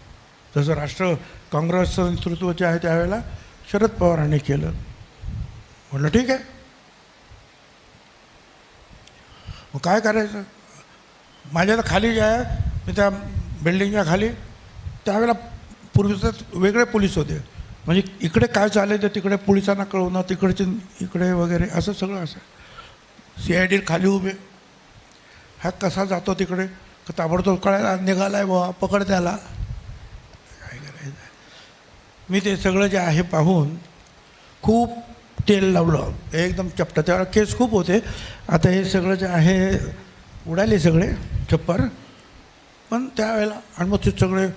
जसं काँग्रेसचं नेतृत्व जे आहे त्यावेळेला शरद पवारांनी केलं. म्हटलं ठीक आहे. मग काय करायचं. माझ्या तर खाली जे आहे मी त्या बिल्डिंगच्या खाली त्यावेळेला पूर्वीच वेगळे पोलीस होते. म्हणजे इकडे काय चाललं तर तिकडे पोलिसांना कळवणं, तिकडचे इकडे वगैरे असं सगळं असं. CID खाली उभे. हा कसा जातो तिकडे ताबडतोब कळायला निघाला आहे बुवा पकड त्याला. काय करायचं. मी ते सगळं जे आहे पाहून खूप तेल लावलं एकदम चपटा. त्यावेळेला केस खूप होते. आता हे सगळं जे आहे उडाले सगळे छप्पर. पण त्यावेळेला आणि मग ते सगळे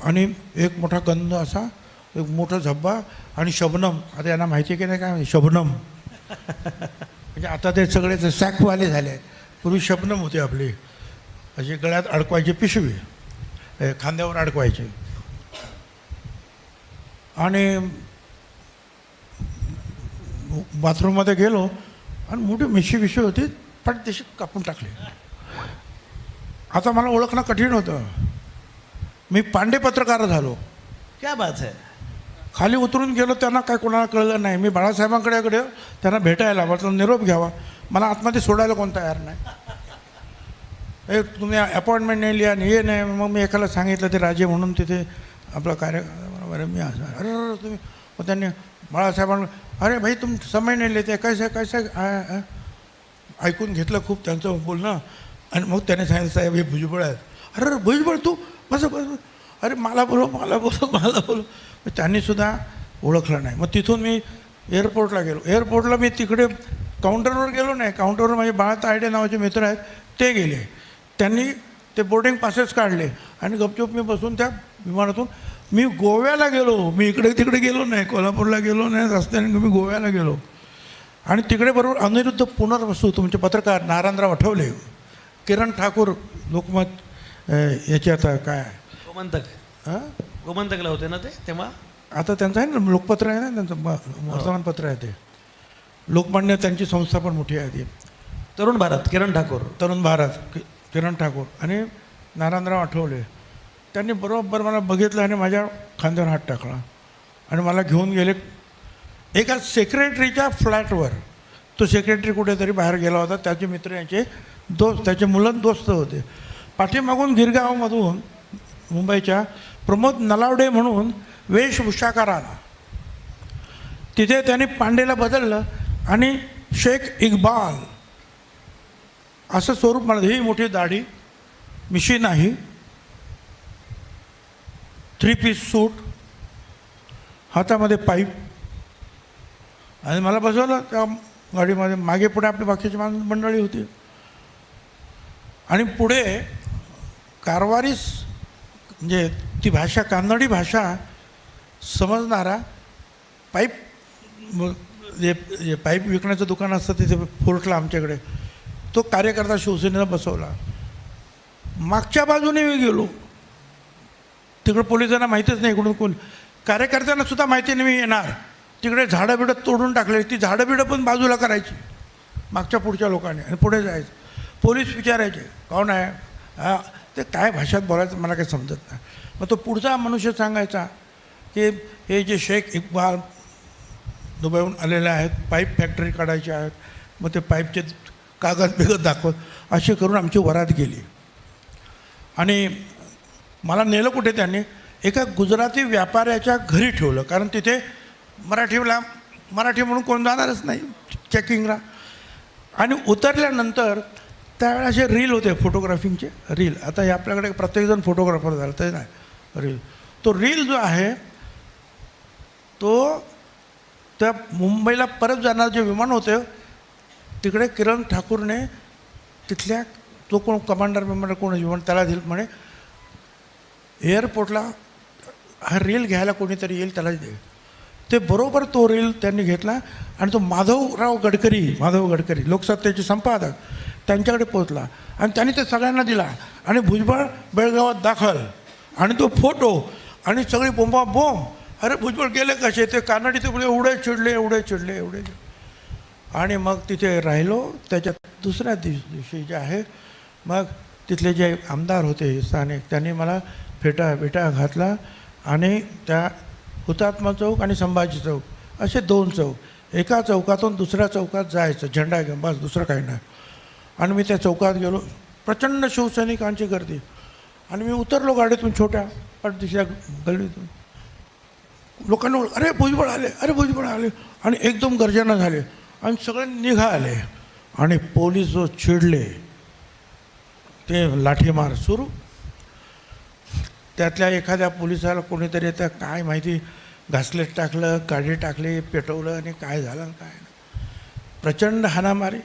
आणि एक मोठा गंध असा एक मोठा झब्बा आणि शबनम. आता यांना माहिती आहे की नाही काय शबनम म्हणजे आता ते सगळे सॅकवाले झाले आहेत. पूर्वी शबनम होती आपली अशी गळ्यात अडकवायची पिशवी खांद्यावर अडकवायची. आणि बाथरूममध्ये गेलो आणि मोठी मिशी होती, पण तशी कापून टाकली. आता मला ओळखणं कठीण होतं. मी पांडे पत्रकार झालो. क्या बात है. खाली उतरून गेलो, त्यांना काय कोणाला कळलं नाही. मी बाळासाहेबांकडे गेलो त्यांना भेटायला, म्हटलं निरोप घ्यावा. मला आतमध्ये सोडायला कोण तयार नाही. तुम्ही अपॉइंटमेंट नाही लिहा आणि हे नाही. मग मी एकाला सांगितलं, ते राजे म्हणून तिथे आपला बरोबर मी असं, अरे तुम्ही, मग त्यांनी बाळासाहेबांना, अरे भाई तुम समय नाही लिहिते, कसं ऐकून घेतलं खूप त्यांचं बोलणं. आणि मग त्याने सांगितलं, साहेब हे भुजबळ आहेत. अरे भुजबळ तू बस, अरे मला बोलो. मग त्यांनीसुद्धा ओळखलं नाही. मग तिथून मी एअरपोर्टला गेलो. एअरपोर्टला मी तिकडे काउंटरवर गेलो नाही. काउंटरवर माझे बाळा तायडे नावाचे मित्र आहेत, ते गेले. त्यांनी ते बोर्डिंग पासेस काढले आणि गपचूप मी बसून त्या विमानातून मी गोव्याला गेलो. मी इकडे तिकडे गेलो नाही, कोल्हापूरला गेलो नाही, रस्त्याने मी गोव्याला गेलो. आणि तिकडे बरोबर अनिरुद्ध पुनर्वसू, तुमचे पत्रकार नारायणराव आठवले, किरण ठाकूर, लोकमत याचे आता काय गोमंतकला होते ना ते तेव्हा. आता त्यांचं आहे ना लोकपत्र आहे ना, त्यांचं वर्तमानपत्र आहे ते. लोकमान्य त्यांची संस्था पण मोठी आहे ती. तरुण भारत, किरण ठाकूर. तरुण भारत, किरण ठाकूर आणि नारायणराव आठवले. त्यांनी बरोबर मला बघितलं आणि माझ्या खांद्यावर हात टाकला आणि मला घेऊन गेले एका सेक्रेटरीच्या फ्लॅटवर. तो सेक्रेटरी कुठेतरी बाहेर गेला होता. त्याचे मित्र याचे दोस्त, त्याचे मुलं दोस्त होते. पाठीमागून गिरगावमधून मुंबईच्या प्रमोद नलावडे म्हणून वेशभूषाकार आला. तिथे त्यांनी पांडेला बदललं आणि शेख इक्बाल असं स्वरूप मला. ही मोठी दाढी, मिशी नाही, 3 पीस सूट, हातामध्ये पाईप, आणि मला बसवलं त्या गाडीमध्ये. मागे पुढे आपली बाकीची मंडळी होती. आणि पुढे कारवारीस, म्हणजे ती भाषा, कानडी भाषा समजणारा पाईप, जे पाईप विकण्याचं दुकान असतं तिथे फोर्टला आमच्याकडे, तो कार्यकर्ता शिवसेनेला बसवला. मागच्या बाजूने मी गेलो. तिकडे पोलिसांना माहितीच नाही इकडून कोण. कार्यकर्त्यांना सुद्धा माहिती नाही मी येणार. तिकडे झाडं बिडं तोडून टाकले. ती झाडं बिडं पण बाजूला करायची मागच्या पुढच्या लोकांनी आणि पुढे जायचं. पोलीस विचारायचे कोण आहे, हां, ते काय भाषेत बोलायचं मला काही समजत नाही. मग तो पुढचा मनुष्य सांगायचा की हे जे शेख इक्बाल दुबईहून आलेले आहेत, पाईप फॅक्टरी काढायची आहेत. मग ते पाईपचे कागद बिगद दाखवत अशी करून आमची वरात गेली. आणि मला नेलं कुठे, त्यांनी एका गुजराती व्यापाऱ्याच्या घरी ठेवलं. कारण तिथे मराठी म्हणून कोण जाणारच नाही चेकिंगला. आणि उतरल्यानंतर त्यावेळेला असे रील होते, फोटोग्राफिंगचे रील. आता हे आपल्याकडे प्रत्येकजण फोटोग्राफर झाला ते नाही, रील. तो रील जो आहे तो त्या मुंबईला परत जाणार जे विमान होते तिकडे किरण ठाकूरने तिथल्या, तो कोण कमांडर बिमांडर कोण विमान, त्याला दिलं म्हणे एअरपोर्टला हा रील घ्यायला कोणीतरी येईल त्याला दे. ते बरोबर तो रील त्यांनी घेतला आणि तो माधव गडकरी लोकसत्तेचे संपादक त्यांच्याकडे पोहोचला आणि त्यांनी ते सगळ्यांना दिला. आणि भुजबळ बेळगावात दाखल आणि तो फोटो आणि सगळी बोंबा बोंब. अरे भुजबळ गेले कसे, ते कानडी ते एवढे चिडले. आणि मग तिथे राहिलो. त्याच्या दुसऱ्या दिवशी जे आहे, मग तिथले जे आमदार होते स्थानिक, त्यांनी मला फेटा घातला आणि त्या हुतात्मा चौक आणि संभाजी चौक असे 2 चौक, एका चौकातून दुसऱ्या चौकात जायचं झेंडा घेऊन, बस दुसरं काही नाही. आणि मी त्या चौकात गेलो. प्रचंड शिवसैनिकांची गर्दी. आणि मी उतरलो गाडीतून छोट्या तिसऱ्या गल्लीतून. लोकांना अरे भुजबळ आले आणि एकदम गर्जना झाले आणि सगळे निघाले. आणि पोलीस जो चिडले ते लाठीमार सुरू. त्यातल्या एखाद्या पोलिसाला कोणीतरी त्या काय माहिती घासलेट टाकलं, गाडी टाकली, पेटवलं आणि काय झालं काय नाही. प्रचंड हाणामारी.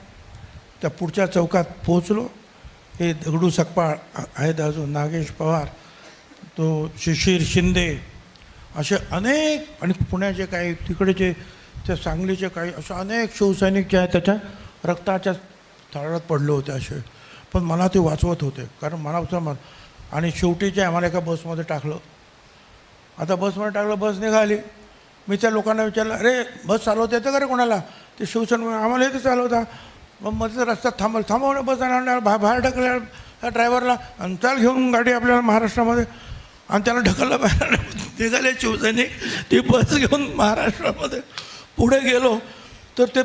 त्या पुढच्या चौकात पोचलो. हे दगडू सकपाळ आहेत, अजून नागेश पवार, तो शिशिर शिंदे, असे अनेक, आणि पुण्याचे काही, तिकडेचे त्या सांगलीचे काही, असे अनेक शिवसैनिक जे आहेत त्याच्या रक्ताच्या थाळात पडले होते असे. पण मला ते वाचवत होते, कारण मला आणि शेवटी जे आम्हाला एका बसमध्ये टाकलं. आता बसमध्ये टाकलं, बस निघाली. मी त्या लोकांना विचारलं, अरे बस चालवता येतं का रे कोणाला? ते शिवसेना आम्हाला येतं चालवता. मग मध्ये रस्त्यात थांबवलं बस आणणार बाहेर ढकलल्या त्या ड्रायव्हरला आणि चाल घेऊन गाडी आपल्याला महाराष्ट्रामध्ये, आणि त्याला ढकललं बाहेर. निघाले शिवसैनिक, ती बस घेऊन महाराष्ट्रामध्ये पुढे गेलो तर ते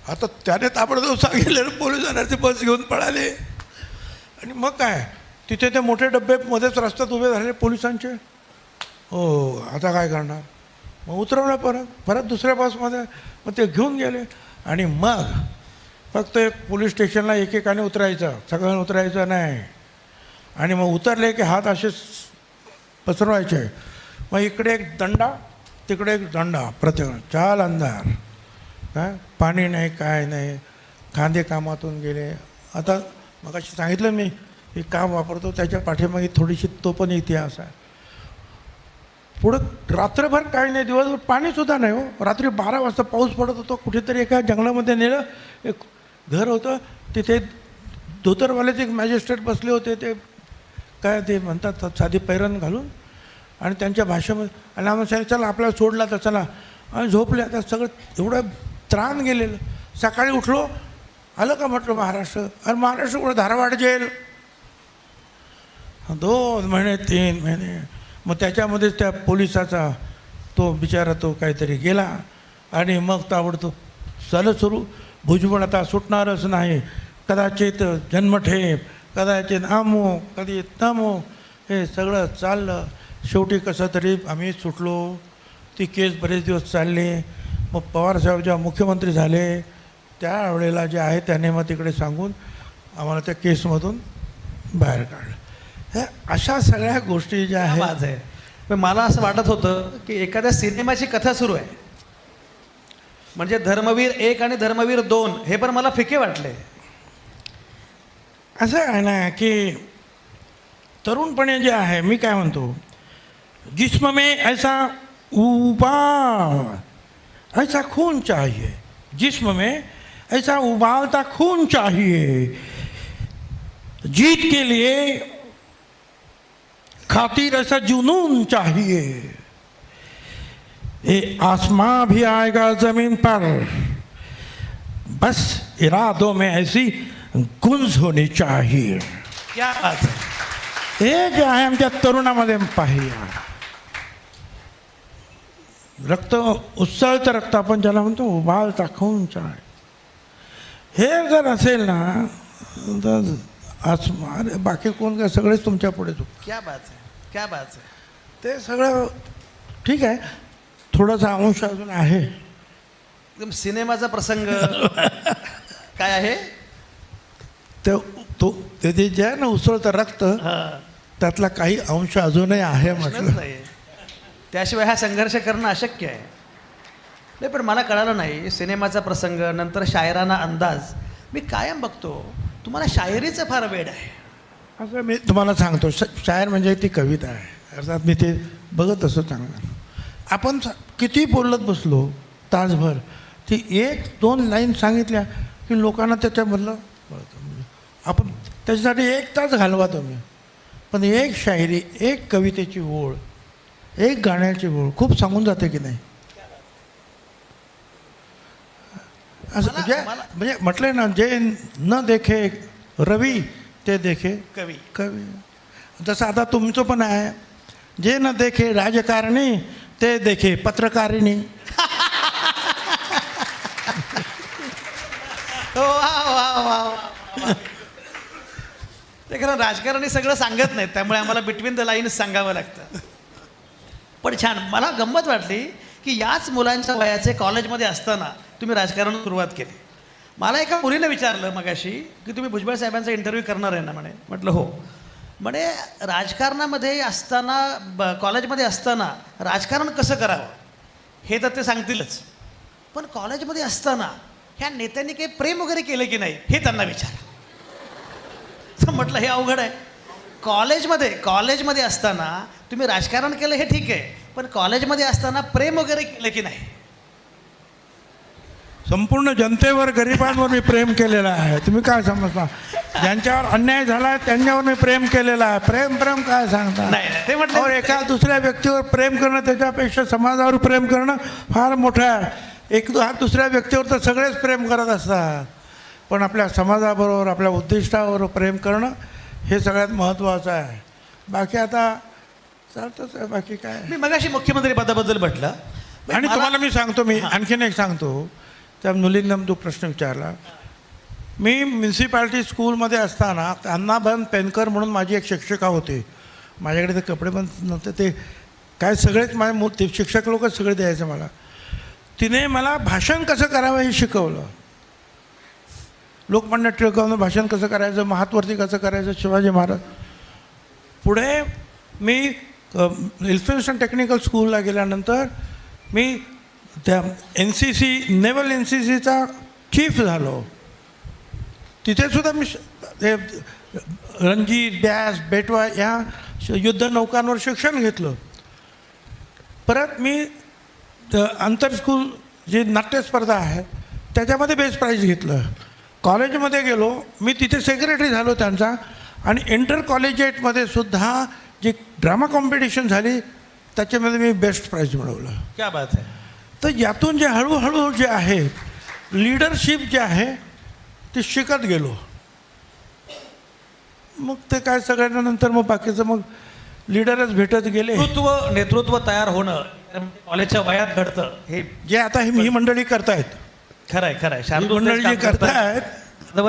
आता त्याने ताबडतोब सांगितलं पोलिसांना, ते बस घेऊन पळाले. आणि मग काय तिथे ते मोठे डबे मध्येच रस्त्यात उभे झाले पोलिसांचे. हो आता काय करणार? मग उतरवलं परत दुसऱ्या बसमध्ये. मग ते घेऊन गेले आणि मग फक्त एक पोलीस स्टेशनला एकेकाने उतरायचं, सगळ्यांना उतरायचं नाही. आणि मग उतरले की हात असे पसरवायचे. मग इकडे एक दंडा, तिकडे एक दंडा, प्रत्येक चाल अंधार, काय पाणी नाही काय नाही, कांदे कामातून गेले. आता मग अशी सांगितलं मी हे काम वापरतो, त्याच्या पाठीमागे थोडीशी तो पण इतिहास आहे. पुढं रात्रभर काही नाही, दिवसभर पाणीसुद्धा नाही हो. रात्री 12 वाजता पाऊस पडत होतो. कुठेतरी एका जंगलामध्ये नेलं, एक घर होतं तिथे धोतरवालेचे एक मॅजिस्ट्रेट बसले होते. ते काय ते म्हणतात साधी पैरण घालून आणि त्यांच्या भाषेमध्ये, आणि आम्हाला सांगितलं चला आपल्याला सोडला तर चला, आणि झोपले. आता सगळं एवढं त्राण गेलेलं. सकाळी उठलो, आलं का म्हटलं महाराष्ट्र. अरे महाराष्ट्र कुठं? धारवाड जेल. 2 महिने 3 महिने. मग त्याच्यामध्येच त्या पोलिसाचा तो बिचारा तो काहीतरी गेला आणि मग ताबडतोब झालं सुरू. भुजबळ आता सुटणारच नाही, कदाचित जन्मठेप, कदाचित अमुक, कधी तमुक, हे सगळं चाललं. शेवटी कसं तरी आम्ही सुटलो. ती केस बरेच दिवस चालली. मग पवारसाहेब जेव्हा मुख्यमंत्री झाले त्यावेळेला जे आहे त्याने मग तिकडे सांगून आम्हाला त्या केसमधून बाहेर काढलं. हे अशा सगळ्या गोष्टी ज्या आहेत. आवाज आहे. पण मला असं वाटत होतं की एखाद्या सिनेमाची कथा सुरू आहे, म्हणजे धर्मवीर 1 आणि धर्मवीर 2 हे पण मला फिके वाटले. असं आहे ना की तरुणपणे जे आहे, मी काय म्हणतो, जिस्म में ऐसा उबाल, ऐसा खून चाहिए, जिस्म में ऐसा उबालता खून चाहिए, जीत के लिए खातिर ऐसा जुनून चाहिए, ये आसमां भी आएगा जमीन पर, बस इरादों में ऐसी गुंज होनी चाहिए. क्या बात आहे. हे जे आहे आमच्या तरुणामध्ये पाहिजे. रक्त उत्सळतं रक्त, आपण ज्याला म्हणतो उबालता खून चाहिए, हे जर असेल ना तर आसमान, बाकी कोण काय, सगळेच तुमच्या पुढे झुकतात. क्या बात आहे, क्या बात आहे. ते सगळं ठीक आहे. थोडासा अंश अजून आहे. एकदम सिनेमाचा प्रसंग काय आहे तो ते जे आहे ना उसळतं रक्त, त्यातला काही अंश अजूनही आहे म्हटलं. नाही, त्याशिवाय हा संघर्ष करणं अशक्य आहे. नाही, पण मला कळालं नाही, सिनेमाचा प्रसंग नंतर शायराना अंदाज. मी कायम बघतो तुम्हाला शायरीचं फार वेड आहे. असं मी तुम्हाला सांगतो, शायर म्हणजे ती कविता आहे. अर्थात मी ते बघत असं चांगलं. आपण किती बोलत बसलो तासभर, ती 1-2 लाईन सांगितल्या की लोकांना त्याच्यामधलं आपण त्याच्यासाठी 1 तास घालवा तुम्ही. पण एक शायरी, एक कवितेची ओळ, एक गाण्याची ओळ खूप सांगून जाते की नाही. असं म्हणजे म्हटलं ना, जे न देखे रवी ते देखे कवी. कवी. जसं आता तुमचं पण आहे, जे न देखे राजकारणी ते देखे पत्रकारिणी. ते खरं राजकारणी सगळं सांगत नाहीत, त्यामुळे आम्हाला बिटवीन द लाईन्स सांगावं लागतं. पण छान, मला गंमत वाटली की याच मुलांच्या वयाचे कॉलेजमध्ये असताना तुम्ही राजकारणाला सुरुवात केली. मला एका मुलीनं विचारलं मगाशी की तुम्ही भुजबळ साहेबांचा इंटरव्ह्यू करणार आहे ना म्हणे. म्हटलं हो. म्हणे राजकारणामध्ये असताना, कॉलेजमध्ये असताना राजकारण कसं करावं हे तर ते सांगतीलच, पण कॉलेजमध्ये असताना ह्या नेत्यांनी काही प्रेम वगैरे केलं की नाही हे त्यांना विचार. तर म्हटलं हे अवघड आहे. कॉलेजमध्ये असताना तुम्ही राजकारण केलं हे ठीक आहे, पण कॉलेजमध्ये असताना प्रेम वगैरे केलं की नाही. संपूर्ण जनतेवर गरिबांवर मी प्रेम केलेलं आहे. तुम्ही काय समजता? ज्यांच्यावर अन्याय झाला आहे त्यांच्यावर मी प्रेम केलेला आहे. प्रेम काय सांगता? नाही, ते म्हटलं और एका दुसऱ्या व्यक्तीवर प्रेम करणं त्याच्यापेक्षा समाजावर प्रेम करणं फार मोठं आहे. दुसऱ्या व्यक्तीवर तर सगळेच प्रेम करत असतात, पण आपल्या समाजाबरोबर आपल्या उद्दिष्टावर प्रेम करणं हे सगळ्यात महत्त्वाचं आहे. बाकी आता चालतंच आहे. बाकी काय. मी मगाशी मुख्यमंत्री पदाबद्दल म्हटलं आणि तुम्हाला मी सांगतो, मी आणखीन एक सांगतो. त्या मुलींना जो प्रश्न विचारला, मी म्युन्सिपाल्टी स्कूलमध्ये असताना अण्णाभान पेनकर म्हणून माझी एक शिक्षिका होती. माझ्याकडे ते कपडे पण नव्हते, ते काय सगळेच माझे ते शिक्षक लोकच सगळे द्यायचे मला. तिने मला भाषण कसं करावं हे शिकवलं. लोकमान्य टिळकांना भाषण कसं करायचं, महात्वर्ती कसं करायचं, शिवाजी महाराज. पुढे मी इल्फिन्स्टन टेक्निकल स्कूलला गेल्यानंतर मी त्या NCC नेव्हल NCCचा चीफ झालो. तिथेसुद्धा मी ते रणजी, डॅश, बेटवा या युद्धनौकांवर शिक्षण घेतलं. परत मी आंतर स्कूल जी नाट्यस्पर्धा आहे त्याच्यामध्ये बेस्ट प्राईज घेतलं. कॉलेजमध्ये गेलो, मी तिथे सेक्रेटरी झालो त्यांचा. आणि इंटर कॉलेजिएटमध्ये सुद्धा जी ड्रामा कॉम्पिटिशन झाली त्याच्यामध्ये मी बेस्ट प्राईज मिळवलं. क्या बात आहे. तर यातून जे हळूहळू जे आहे लीडरशिप जे आहे ते शिकत गेलो. मग ते काय सगळ्यांना नंतर मग बाकीचं मग लीडरच भेटत गेले. नेतृत्व तयार होणं कॉलेजच्या वयात घडतं, हे जे आता ही मंडळी करतायत, खरंय. ही मंडळी जे करतायत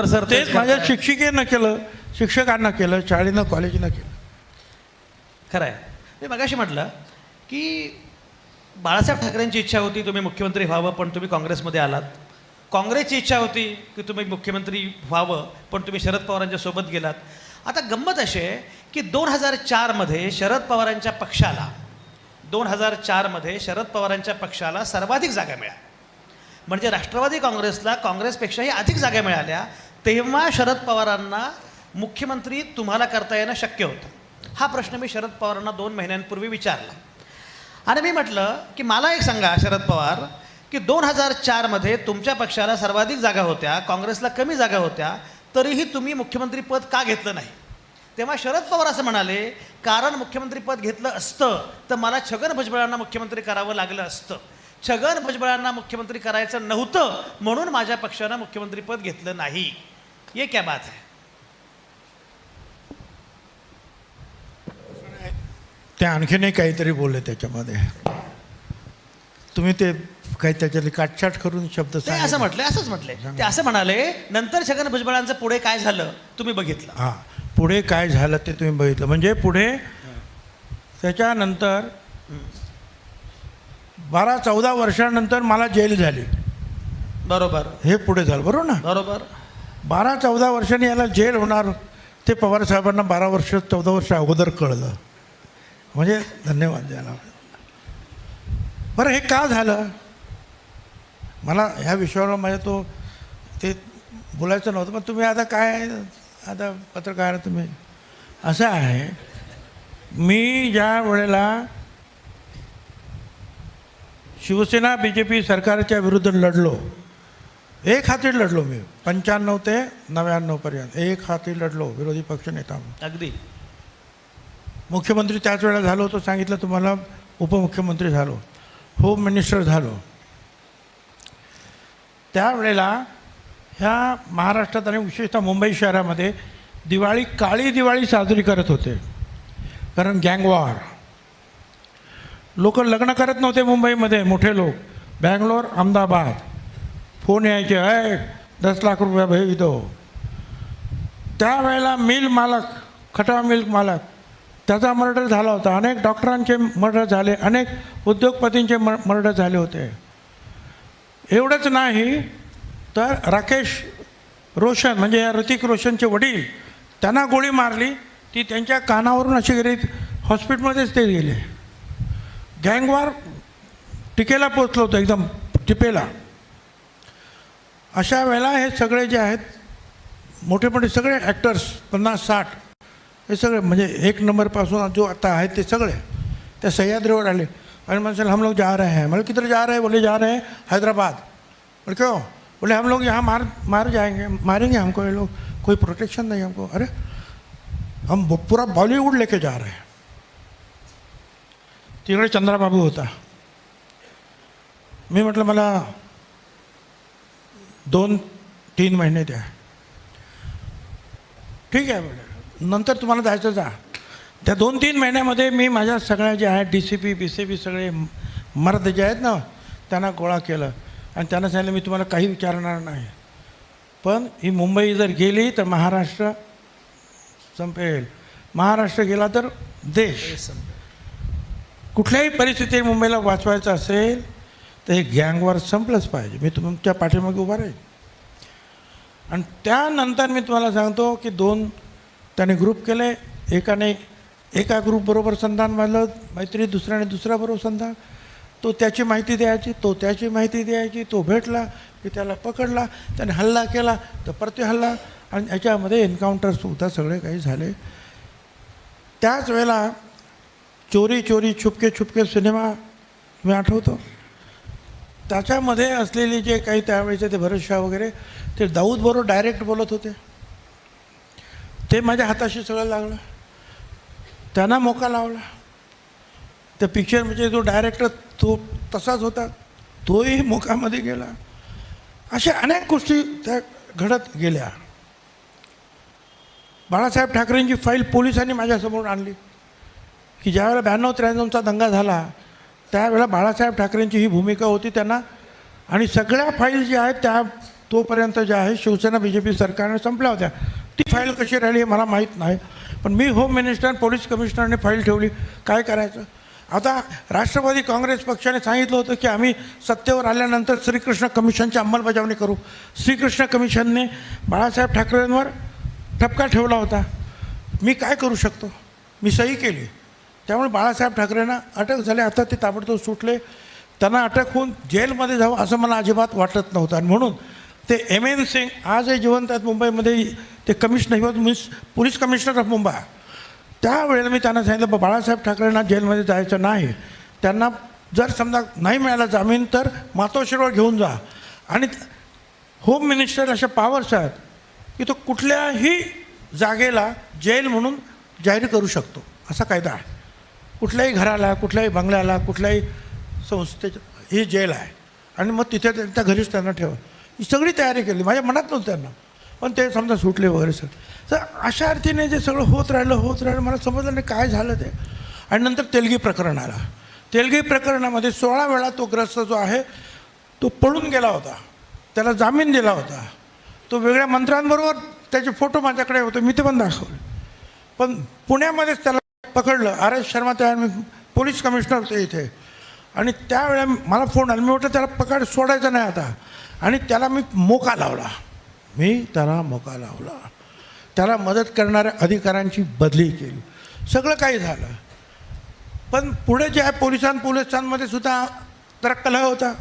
सर तेच माझ्या शिक्षिकेनं केलं, शिक्षकांना केलं, शाळेनं कॉलेजनं केलं. खरंय. मी मगाशी म्हटलं की बाळासाहेब ठाकरेंची इच्छा होती तुम्ही मुख्यमंत्री व्हावं, पण तुम्ही काँग्रेसमध्ये आलात. काँग्रेसची इच्छा होती की तुम्ही मुख्यमंत्री व्हावं, पण तुम्ही शरद पवारांच्या सोबत गेलात. आता गंमत अशी आहे की 2004मध्ये शरद पवारांच्या पक्षाला सर्वाधिक जागा मिळाल्या. म्हणजे राष्ट्रवादी काँग्रेसला काँग्रेसपेक्षाही अधिक जागा मिळाल्या. तेव्हा शरद पवारांना मुख्यमंत्री तुम्हाला करता येणं शक्य होतं. हा प्रश्न मी शरद पवारांना 2 महिन्यांपूर्वी विचारला. आणि मी म्हटलं की मला एक सांगा शरद पवार, की 2004मध्ये तुमच्या पक्षाला सर्वाधिक जागा होत्या, काँग्रेसला कमी जागा होत्या, तरीही तुम्ही मुख्यमंत्रीपद का घेतलं नाही? तेव्हा शरद पवार असं म्हणाले, कारण मुख्यमंत्रीपद घेतलं असतं तर मला छगन भुजबळांना मुख्यमंत्री करावं लागलं असतं. छगन भुजबळांना मुख्यमंत्री करायचं नव्हतं म्हणून माझ्या पक्षानं मुख्यमंत्रीपद घेतलं नाही. ये क्या बात है? ते आणखीनही काहीतरी बोलले त्याच्यामध्ये. तुम्ही ते काही त्याच्यातली काटछाट करून शब्द ते असं म्हटलं, असंच म्हटले ते. असं म्हणाले नंतर छगन भुजबळांचं पुढे काय झालं तुम्ही बघितलं. हां, पुढे काय झालं ते तुम्ही बघितलं. म्हणजे पुढे त्याच्यानंतर 12-14 वर्षानंतर मला जेल झाली. बरोबर. हे पुढे झालं, बरोबर ना? बरोबर. 12-14 वर्षांनी याला जेल होणार ते पवार साहेबांना 14 वर्ष अगोदर कळलं. म्हणजे धन्यवाद द्यायला. बरं, हे का झालं? मला ह्या विषयावर माझ्या ते बोलायचं नव्हतं, पण तुम्ही आता काय, आता पत्रकार तुम्ही. असं आहे, मी ज्या वेळेला शिवसेना BJP सरकारच्या विरुद्ध लढलो, एक हाती लढलो मी 95 ते 99पर्यंत एक हाती लढलो विरोधी पक्षनेता म्हणून. अगदी. मुख्यमंत्री त्याच वेळेला झालो होतो, सांगितलं तुम्हाला. उपमुख्यमंत्री झालो, होम मिनिस्टर झालो. त्यावेळेला ह्या महाराष्ट्रात आणि विशेषतः मुंबई शहरामध्ये काळी दिवाळी साजरी करत होते. कारण गँगवॉर, लोक लग्न करत नव्हते मुंबईमध्ये. मोठे लोक बँगलोर, अहमदाबाद फोन यायचे, 10 लाख रुपये भेज दो. त्यावेळेला मिल मालक, खटाव मिल्क मालक, त्याचा मर्डर झाला होता. अनेक डॉक्टरांचे मर्डर झाले, अनेक उद्योगपतींचे मर्डर झाले होते. एवढंच नाही तर राकेश रोशन म्हणजे ऋतिक रोशनचे वडील, त्यांना गोळी मारली. ती त्यांच्या कानावरून अशी गेली, हॉस्पिटलमध्येच ते गेले. गँगवॉर टिकेला पोचलं होतं, एकदम टिपेला. अशा वेळेला हे सगळे जे आहेत मोठे मोठे सगळे ॲक्टर्स 50-60 हे सगळे म्हणजे 1 नंबरपासून जो आता आहेत ते सगळे त्या सह्याद्रीवर आले. आणि म्हणशाल हम लोग जा रहे हैं. मला किधर जा रहे हैं? बोले जा रहे हैं हैदराबाद. बोले क्यों? बोले हम लोग यहाँ मार जाएंगे, मारेंगे हमको ये लोग, कोई प्रोटेक्शन नहीं हमको। अरे हम पूरा बॉलीवुड लेके जा रहे हैं। तिकडे चंद्राबाबू होता। मी म्हटलं मला 2-3 महिने द्या। ठीक आहे बोले, नंतर तुम्हाला जायचं जा। त्या 2-3 महिन्यामध्ये मी माझ्या सगळ्या जे आहेत DCP BCP सगळे मर्द जे आहेत ना त्यांना गोळा केलं आणि त्यांना सांगितलं मी तुम्हाला काही विचारणार नाही, पण ही मुंबई जर गेली तर महाराष्ट्र संपेल, महाराष्ट्र गेला तर देश। कुठल्याही परिस्थितीत मुंबईला वाचवायचं असेल तर हे गँगवर संपलंच पाहिजे। मी तुमच्या पाठीमागे उभा राहील। आणि त्यानंतर मी तुम्हाला सांगतो की 2 त्याने ग्रुप केले। एकाने एका ग्रुपबरोबर संधान बांधलं मैत्री, दुसऱ्याने दुसऱ्याबरोबर संधान। तो त्याची माहिती द्यायची, तो त्याची माहिती द्यायची, तो भेटला की त्याला पकडला, त्याने हल्ला केला तर प्रति-हल्ला, आणि याच्यामध्ये एन्काउंटरसुद्धा सगळे काही झाले। त्याच वेळेला चोरी चोरी छुपके छुपके सिनेमा मी आठवतो, त्याच्यामध्ये असलेले जे काही त्यावेळेचे ते भरत शाह वगैरे ते दाऊदबरोबर डायरेक्ट बोलत होते, ते माझ्या हाताशी सगळं लागलं। त्यांना मोका लावला। त्या पिक्चर म्हणजे जो डायरेक्टर तो तसाच होता, तोही मोकामध्ये गेला। अशा अनेक गोष्टी त्या घडत गेल्या। बाळासाहेब ठाकरेंची फाईल पोलिसांनी माझ्यासमोर आणली की ज्यावेळेला 92-93चा दंगा झाला त्यावेळेला बाळासाहेब ठाकरेंची ही भूमिका होती त्यांना, आणि सगळ्या फाईल ज्या आहेत त्या तोपर्यंत ज्या आहे शिवसेना BJP सरकारने संपल्या होत्या। ती फाईल कशी राहिली हे मला माहीत नाही, पण मी होम मिनिस्टर पोलीस कमिशनरने फाईल ठेवली। काय करायचं आता? राष्ट्रवादी काँग्रेस पक्षाने सांगितलं होतं की आम्ही सत्तेवर आल्यानंतर श्रीकृष्ण कमिशनची अंमलबजावणी करू। श्रीकृष्ण कमिशनने बाळासाहेब ठाकरेंवर ठपका ठेवला होता। मी काय करू शकतो? मी सही केली, त्यामुळे बाळासाहेब ठाकरेंना अटक झाली। आता ते ताबडतोब सुटले। त्यांना अटक होऊन जेलमध्ये जावं असं मला अजिबात वाटत नव्हतं, आणि म्हणून ते MN सिंग आजही जिवंत आहेत मुंबईमध्ये, ते commissioner police commissioner of Mumbai. त्यावेळेला मी त्यांना सांगितलं बाळासाहेब ठाकरेंना जेलमध्ये जायचं नाही, त्यांना जर समजा नाही मिळाला जामीन तर मातोश्रीवर घेऊन जा, आणि होम मिनिस्टर अशा पावर्स आहेत की तो कुठल्याही जागेला जेल म्हणून जाहीर करू शकतो, असा कायदा आहे। कुठल्याही घराला, कुठल्याही बंगल्याला, कुठल्याही संस्थेच्या ही जेल आहे, आणि मग तिथे त्यांच्या घरीच त्यांना ठेवा। ही सगळी तयारी केली, माझ्या मनात नव्हतं त्यांना, पण ते समजा सुटले वगैरे सर। तर अशा अर्थीने जे सगळं होत राहिलं मला समजलं नाही काय झालं ते। आणि नंतर तेलगी प्रकरण आला। तेलगी प्रकरणामध्ये 16 वेळा तो ग्रस्त जो आहे तो पळून गेला होता, त्याला जामीन दिला होता। तो वेगळ्या मंत्र्यांबरोबर त्याचे फोटो माझ्याकडे होते, मी ते पण दाखवले, पण पुण्यामध्येच त्याला पकडलं। RS शर्मा त्या पोलीस कमिशनर होते इथे, आणि त्यावेळेला मला फोन आला। मी म्हटलं त्याला पकड, सोडायचं नाही आता, आणि त्याला मी मोका लावला। त्याला मदत करणाऱ्या अधिकाऱ्यांची बदली केली, सगळं काही झालं। पण पुढे जे आहे पोलिसांमध्ये सुद्धा जरा कलह होता।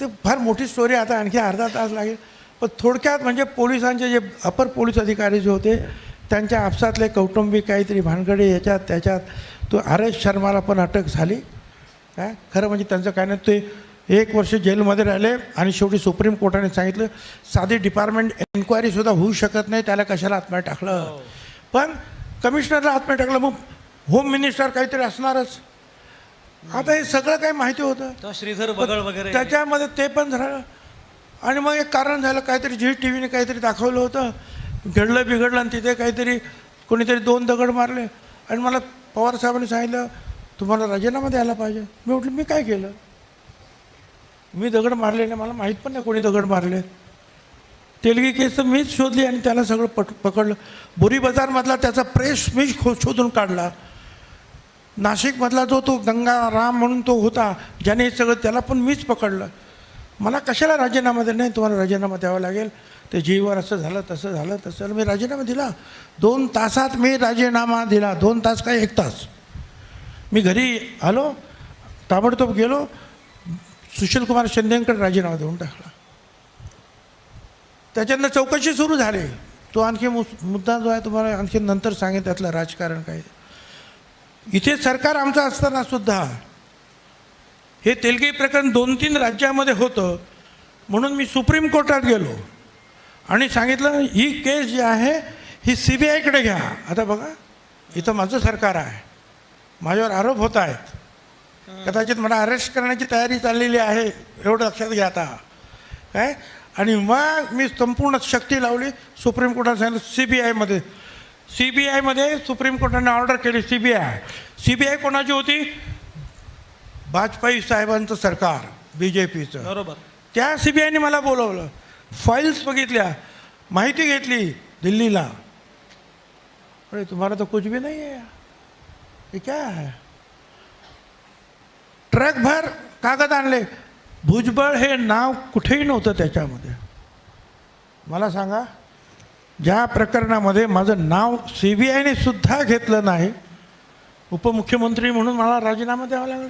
ते फार मोठी स्टोरी, आता आणखी अर्धा तास लागेल, पण थोडक्यात म्हणजे पोलिसांचे जे अपर पोलीस अधिकारी जे होते त्यांच्या आपसातले कौटुंबिक काहीतरी भानगडे याच्यात त्याच्यात, तो RS शर्माला पण अटक झाली। काय खरं म्हणजे त्यांचं काय नाही, ते 1 वर्ष जेलमध्ये राहिले, आणि शेवटी सुप्रीम कोर्टाने सांगितलं साधी डिपार्टमेंट एन्क्वायरीसुद्धा होऊ शकत नाही, त्याला कशाला आत्महत्या टाकलं। पण कमिशनरला आत्महत्या टाकलं, मग होम मिनिस्टर काहीतरी असणारच। आता हे सगळं काही माहिती होतं, श्रीधर बगळ वगैरे त्याच्यामध्ये ते पण झालं। आणि मग एक कारण झालं, काहीतरी ZTVने काहीतरी दाखवलं होतं, घडलं बिघडलं, आणि तिथे काहीतरी कोणीतरी 2 दगड मारले, आणि मला पवार साहेबांनी सांगितलं तुम्हाला राजीनामा द्यायला पाहिजे। मी म्हटलं मी काय केलं? मी दगड मारले नाही, मला माहीत पण नाही कोणी दगड मारले। तेलगी केस तर मीच शोधली, आणि त्याला सगळं पकडलं। बोरी बाजारमधला त्याचा प्रेस मी शोधून काढला। नाशिकमधला जो तो गंगाराम म्हणून तो होता ज्याने हे सगळं, त्याला पण मीच पकडलं। मला कशाला राजीनामा दिला? नाही, तुम्हाला राजीनामा द्यावा लागेल, ते जीवर असं झालं तसं झालं तसं। मी राजीनामा दिला, 2 तासात मी राजीनामा दिला। 2 तास काय 1 तास। मी घरी आलो, ताबडतोब गेलो, सुशीलकुमार शिंदेंकडे राजीनामा देऊन टाकला। त्याच्यानंतर चौकशी सुरू झाली। तो आणखी मुद्दा जो आहे तुम्हाला आणखी नंतर सांगेन, त्यातलं राजकारण काय। इथे सरकार आमचं असताना सुद्धा हे तेलगी प्रकरण 2-3 राज्यामध्ये होतं, म्हणून मी सुप्रीम कोर्टात गेलो आणि सांगितलं ही केस जी आहे ही CBIकडे घ्या. आता बघा, इथं माझं सरकार आहे, माझ्यावर आरोप होत आहेत, कदाचित मला अरेस्ट करण्याची तयारी चाललेली आहे, एवढं लक्षात घ्या आता काय. आणि मग मी संपूर्ण शक्ती लावली, सुप्रीम कोर्टात सांगितलं CBIमध्ये सुप्रीम कोर्टाने ऑर्डर केली. CBI कोणाची होती? वाजपेयी साहेबांचं सरकार, BJPचं. बरोबर. त्या CBIने मला बोलवलं, फाईल्स बघितल्या, माहिती घेतली दिल्लीला. अरे तुम्हाला तो कुछ भी नहीं है, ये क्या है? ट्रकभर कागद आणले. भुजबळ हे नाव कुठेही नव्हतं त्याच्यामध्ये. मला सांगा, ज्या प्रकरणामध्ये माझं नाव CBIने सुद्धा घेतलं नाही, उपमुख्यमंत्री म्हणून मला राजीनामा द्यावा लागला,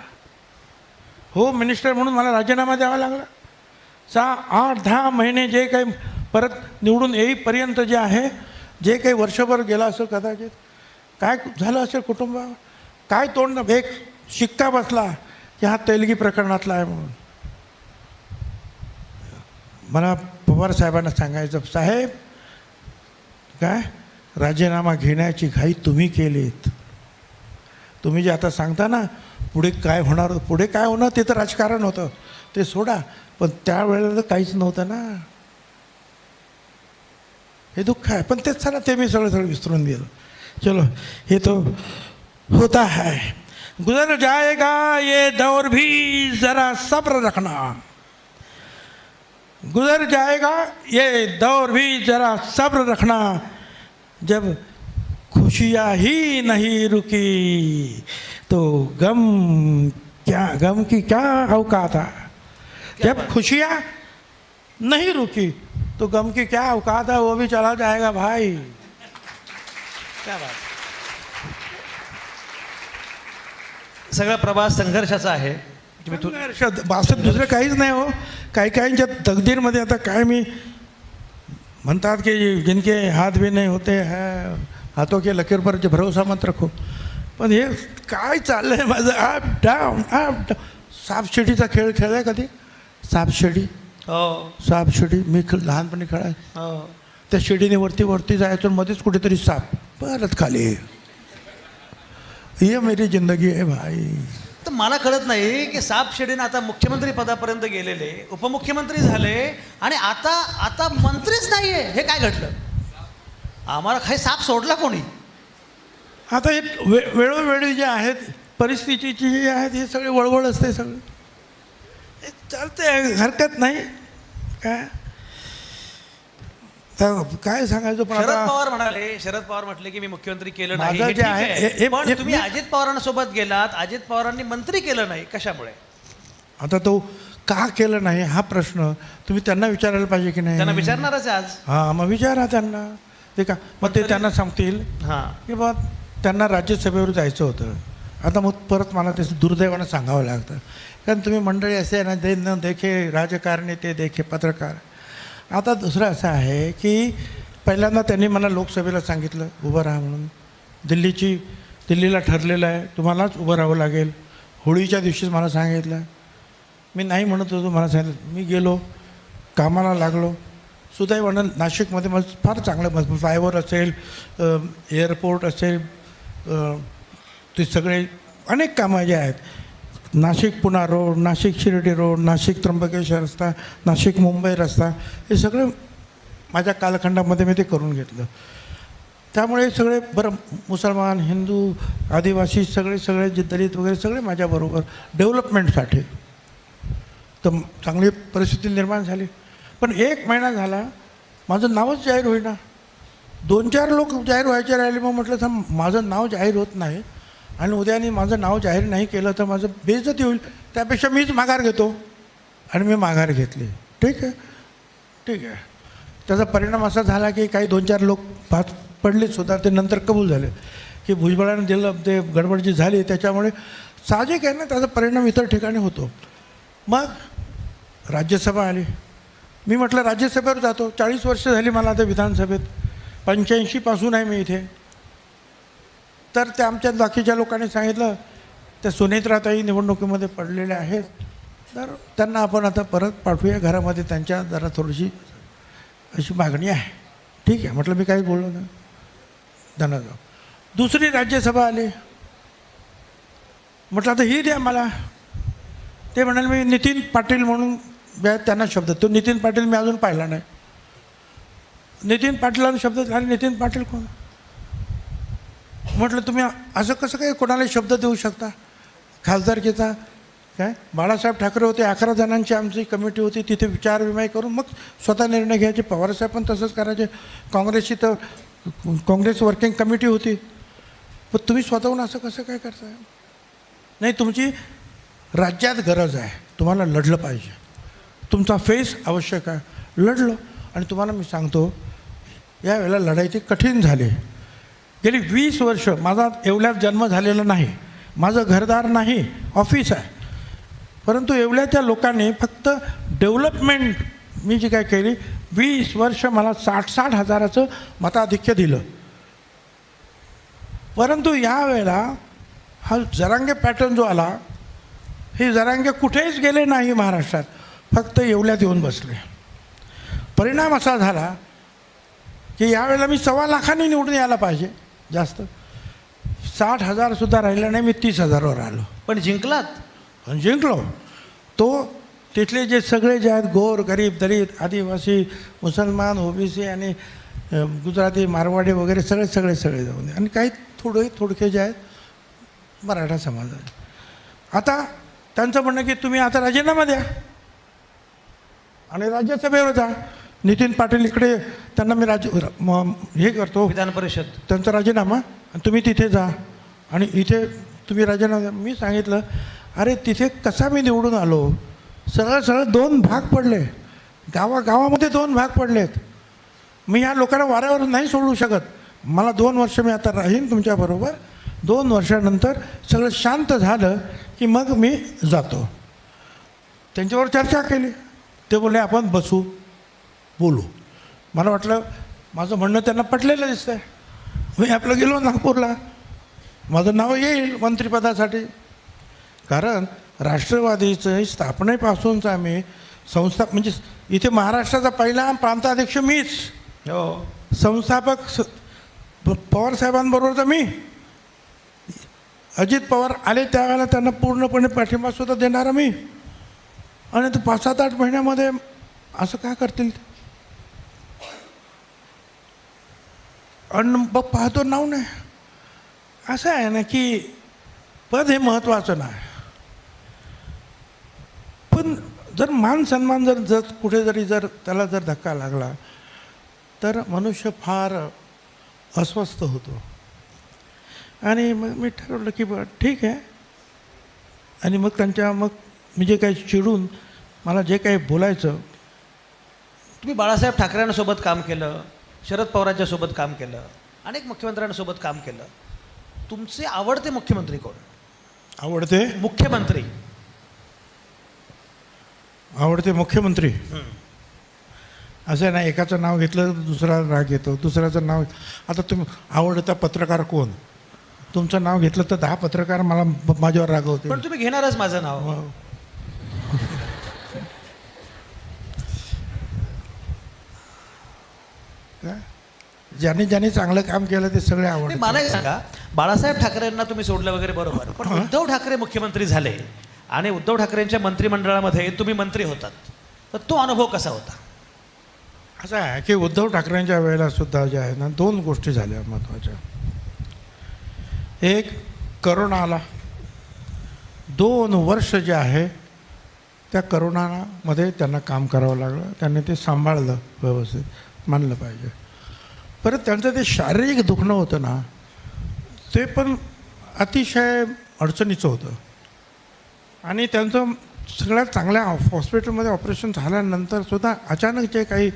होम मिनिस्टर म्हणून मला राजीनामा द्यावा लागला. 8-10 महिने जे काही परत निवडून येईपर्यंत जे आहे, जे काही वर्षभर गेला असेल, कदाचित काय झालं असेल कुटुंबावर, काय तोंड, एक शिक्का बसला की हा तेलगी प्रकरणातला आहे म्हणून. मला पवार साहेबांना सांगायचं, साहेब काय राजीनामा घेण्याची घाई तुम्ही केलीत. तुम्ही जे आता सांगता ना पुढे काय होणार, पुढे काय होणार ते तर राजकारण होतं, ते सोडा, पण त्यावेळेला तर काहीच नव्हतं ना. हे दुःख आहे, पण तेच ना, ते मी सगळं विसरून गेलो. चलो, हे तो होता है, गुजर जाएगा ये दौर भी जरा सब्र रखना, गुजर जाएगा ये दौर भी जरा सब्र रखना, जब खुशियाँ ही नहीं रुकी तो गम की क्या औकात है. जब खुशियाँ नहीं रुकी तो गम की क्या औकात है, वो भी चला जाएगा भाई. क्या बात. सगळा प्रवास संघर्षाचा आहे. असं दुसरं काहीच नाही हो. काहींच्या तकदीरमध्ये आता काय, मी म्हणतात की जिनके हाथ भी नहीं होते हैं, हाथों के लकीर पर भरोसा मत रखो. पण हे काय चाललंय माझं, अप डाऊन. सापशिडीचा खेळ खेळलाय कधी? सापशिडी. हो, सापशिडी मी लहानपणी खेळाय. हो. त्या शिडीने वरती जायचं, मध्येच कुठेतरी साप, परत खाली. ये मेरी जिंदगी आहे भाई. तर मला कळत नाही की साप शेडीने आता मुख्यमंत्री पदापर्यंत गेलेले, उपमुख्यमंत्री झाले आणि आता मंत्रीच नाहीये. हे काय घडलं? आम्हाला काही साप सोडला कोणी? आता हे वेळोवेळी जे आहेत, परिस्थितीची जी आहेत, हे सगळे वळवळ असते, सगळं चालते, हरकत नाही. काय सांगायचं, पण शरद पवार म्हटले की मी मुख्यमंत्री केलं नाही. माझं हे जे ठीक आहे, आहे. पण तुम्ही अजित पवारांसोबत गेलात, अजित पवारांनी मंत्री केलं नाही, कशामुळे? आता तो का केलं नाही हा प्रश्न तुम्ही त्यांना विचारायला पाहिजे की नाही. त्यांना विचारणारच आहे आज. हां, मग विचारा त्यांना. ते का मग ते त्यांना सांगतील हां की बा त्यांना राज्यसभेवर जायचं होतं. आता मग परत मला ते दुर्दैवानं सांगावं लागतं, कारण तुम्ही मंडळी असे ना, न देखे राजकारणी ते देखे पत्रकार. आता दुसरं असं आहे की पहिल्यांदा त्यांनी मला लोकसभेला सांगितलं उभं राहा म्हणून. दिल्लीला ठरलेलं आहे, तुम्हालाच उभं राहावं लागेल. होळीच्या दिवशीच मला सांगितलं. मी नाही म्हणत होतो, मला सांगितलं. मी गेलो, कामाला लागलो. सुदैवानं नाशिकमध्ये मग फार चांगलं फ्लायओव्हर असेल, एअरपोर्ट असेल, ते सगळे अनेक कामं जे आहेत, नाशिक पुणा रोड, नाशिक शिर्डी रोड, नाशिक त्र्यंबकेश्वर रस्ता, नाशिक मुंबई रस्ता, हे सगळं माझ्या कालखंडामध्ये मी ते करून घेतलं. त्यामुळे सगळे बरं मुसलमान, हिंदू, आदिवासी सगळे जे दलित वगैरे सगळे माझ्याबरोबर डेव्हलपमेंटसाठी, तर चांगली परिस्थिती निर्माण झाली. पण 1 महिना झाला माझं नावच जाहीर होईना. 2-4 लोक जाहीर व्हायचे राहिले. मग म्हटलं थांब, माझं नाव जाहीर होत नाही आणि उद्याने माझं नाव जाहीर नाही केलं तर माझं बेइज्जती होईल, त्यापेक्षा मीच माघार घेतो. आणि मी माघार घेतली. ठीक आहे. त्याचा परिणाम असा झाला की काही 2-4 लोक भात पडलेच सुद्धा, ते नंतर कबूल झाले की भुजबळाने दिलं, ते गडबड जी झाली त्याच्यामुळे साहजिक आहे ना, त्याचा परिणाम इतर ठिकाणी होतो. मग राज्यसभा आली. मी म्हटलं राज्यसभेवर जातो. 40 वर्ष झाली मला आता विधानसभेत, 85 पासून आहे मी इथे. तर त्या आमच्या बाकीच्या लोकांनी सांगितलं त्या सुनेत्राताई निवडणुकीमध्ये पडलेल्या आहेत, तर त्यांना आपण आता परत पाठवूया घरामध्ये. त्यांच्या जरा थोडीशी अशी मागणी आहे. ठीक आहे म्हटलं, मी काही बोललो नाही. त्यांना जाऊ. दुसरी राज्यसभा आली, म्हटलं आता ही द्या मला. ते म्हणाले मी नितीन पाटील म्हणून त्यांना शब्द. तो नितीन पाटील मी अजून पाहिला नाही. नितीन पाटलांना शब्द झाले. नितीन पाटील कोण? म्हटलं तुम्ही असं कसं काय कोणाला शब्द देऊ शकता खासदारकीचा? काय बाळासाहेब ठाकरे होते, 11 जणांची आमची कमिटी होती, तिथे विचारविनिमय करून मग स्वतः निर्णय घ्यायचे. पवारसाहेब पण तसंच करायचे. काँग्रेसची तर काँग्रेस वर्किंग कमिटी होती. पण तुम्ही स्वतःहून असं कसं काय करताय? नाही, तुमची राज्यात गरज आहे, तुम्हाला लढलं पाहिजे, तुमचा फेस आवश्यक आहे. लढलो. आणि तुम्हाला मी सांगतो, यावेळेला लढाई कठीण झाली. गेली 20 वर्ष माझा येवल्यात जन्म झालेला नाही, माझं घरदार नाही, ऑफिस आहे. परंतु येवल्याच्या लोकांनी फक्त डेव्हलपमेंट मी जी काय केली, 20 वर्ष मला 60 हजाराचं मताधिक्य दिलं. परंतु यावेळेला हा जरांगे पॅटर्न जो आला, हे जरांगे कुठेच गेले नाही महाराष्ट्रात, फक्त येवल्यात येऊन बसले. परिणाम असा झाला की यावेळेला मी 1.25 लाखांनी निवडून यायला पाहिजे जास्त. 60,000सुद्धा राहिलं नाही, मी 30,000वर आलो. पण जिंकलात. पण जिंकलो. तो तिथले जे सगळे जे आहेत गोर गरीब दलित आदिवासी मुसलमान ओबीसी आणि गुजराती मारवाडी वगैरे सगळे जाऊन दे. आणि काही थोडके जे आहेत मराठा समाजाचे. आता त्यांचं म्हणणं की तुम्ही आता राजीनामा द्या आणि राज्यसभेवर जा. नितीन पाटील इकडे, त्यांना मी हे करतो विधान परिषद, त्यांचा राजीनामा, आणि तुम्ही तिथे जा आणि इथे तुम्ही राजीनामा द्या. मी सांगितलं अरे तिथे कसा मी निवडून आलो? सरळ 2 भाग पडले, गावामध्ये 2 भाग पडलेत. मी या लोकांना वाऱ्यावर नाही सोडू शकत. मला 2 वर्ष मी आता राहीन तुमच्याबरोबर. 2 वर्षानंतर सगळं शांत झालं की मग मी जातो. त्यांच्यावर चर्चा केली. ते बोलले आपण बसू बोलू. मला वाटलं माझं म्हणणं त्यांना पटलेलं दिसतंय. मी आपलं गेलो नागपूरला, माझं नाव येईल मंत्रिपदासाठी. कारण राष्ट्रवादीचं स्थापनेपासूनचा आम्ही संस्था, म्हणजे इथे महाराष्ट्राचा पहिला प्रांताध्यक्ष मीच. हो, संस्थापक पवारसाहेबांबरोबर तर मी. अजित पवार आले त्यावेळेला त्यांना पूर्णपणे पाठिंबासुद्धा देणारा मी. आणि ते 5-7-8 महिन्यामध्ये असं काय करतील? आणि बघ पाहतो नाव नाही. असं आहे ना की पद हे महत्त्वाचं नाही, पण जर मान सन्मान जर कुठे जर त्याला जर धक्का लागला तर मनुष्य फार अस्वस्थ होतो. आणि मग मी ठरवलं की बरं ठीक आहे. आणि मग मी जे काही चिडून मला जे काही बोलायचं. तुम्ही बाळासाहेब ठाकरेंसोबत काम केलं, शरद पवारांच्यासोबत काम केलं, अनेक मुख्यमंत्र्यांसोबत काम केलं. तुमचे आवडते मुख्यमंत्री कोण? आवडते मुख्यमंत्री असं नाही, एकाचं नाव घेतलं तर दुसरा राग येतो, दुसऱ्याचं नाव. आता तुम्ही आवडता पत्रकार कोण? तुमचं नाव घेतलं तर 10 पत्रकार मला माझ्यावर रागवते. पण तुम्ही घेणारच माझं नाव. ज्याने चांगलं काम केलं ते सगळे आवडते. मला एक सांगा, बाळासाहेब ठाकरेंना तुम्ही सोडलं वगैरे बरोबर, पण उद्धव ठाकरे मुख्यमंत्री झाले आणि उद्धव ठाकरेंच्या मंत्रिमंडळामध्ये तुम्ही मंत्री होतात, तर तो अनुभव कसा होता? असं आहे की उद्धव ठाकरेंच्या वेळेला सुद्धा जे आहे ना 2 गोष्टी झाल्या महत्त्वाच्या. एक, करोना आला. 2 वर्ष जे आहे त्या करोनामध्ये त्यांना काम करावं लागलं. त्यांनी ते सांभाळलं व्यवस्थित, मानलं पाहिजे. परत त्यांचं ते शारीरिक दुखणं होतं ना, ते पण अतिशय अडचणीचं होतं. आणि त्यांचं सगळ्यात चांगल्या हॉस्पिटलमध्ये ऑपरेशन झाल्यानंतर सुद्धा अचानक जे काही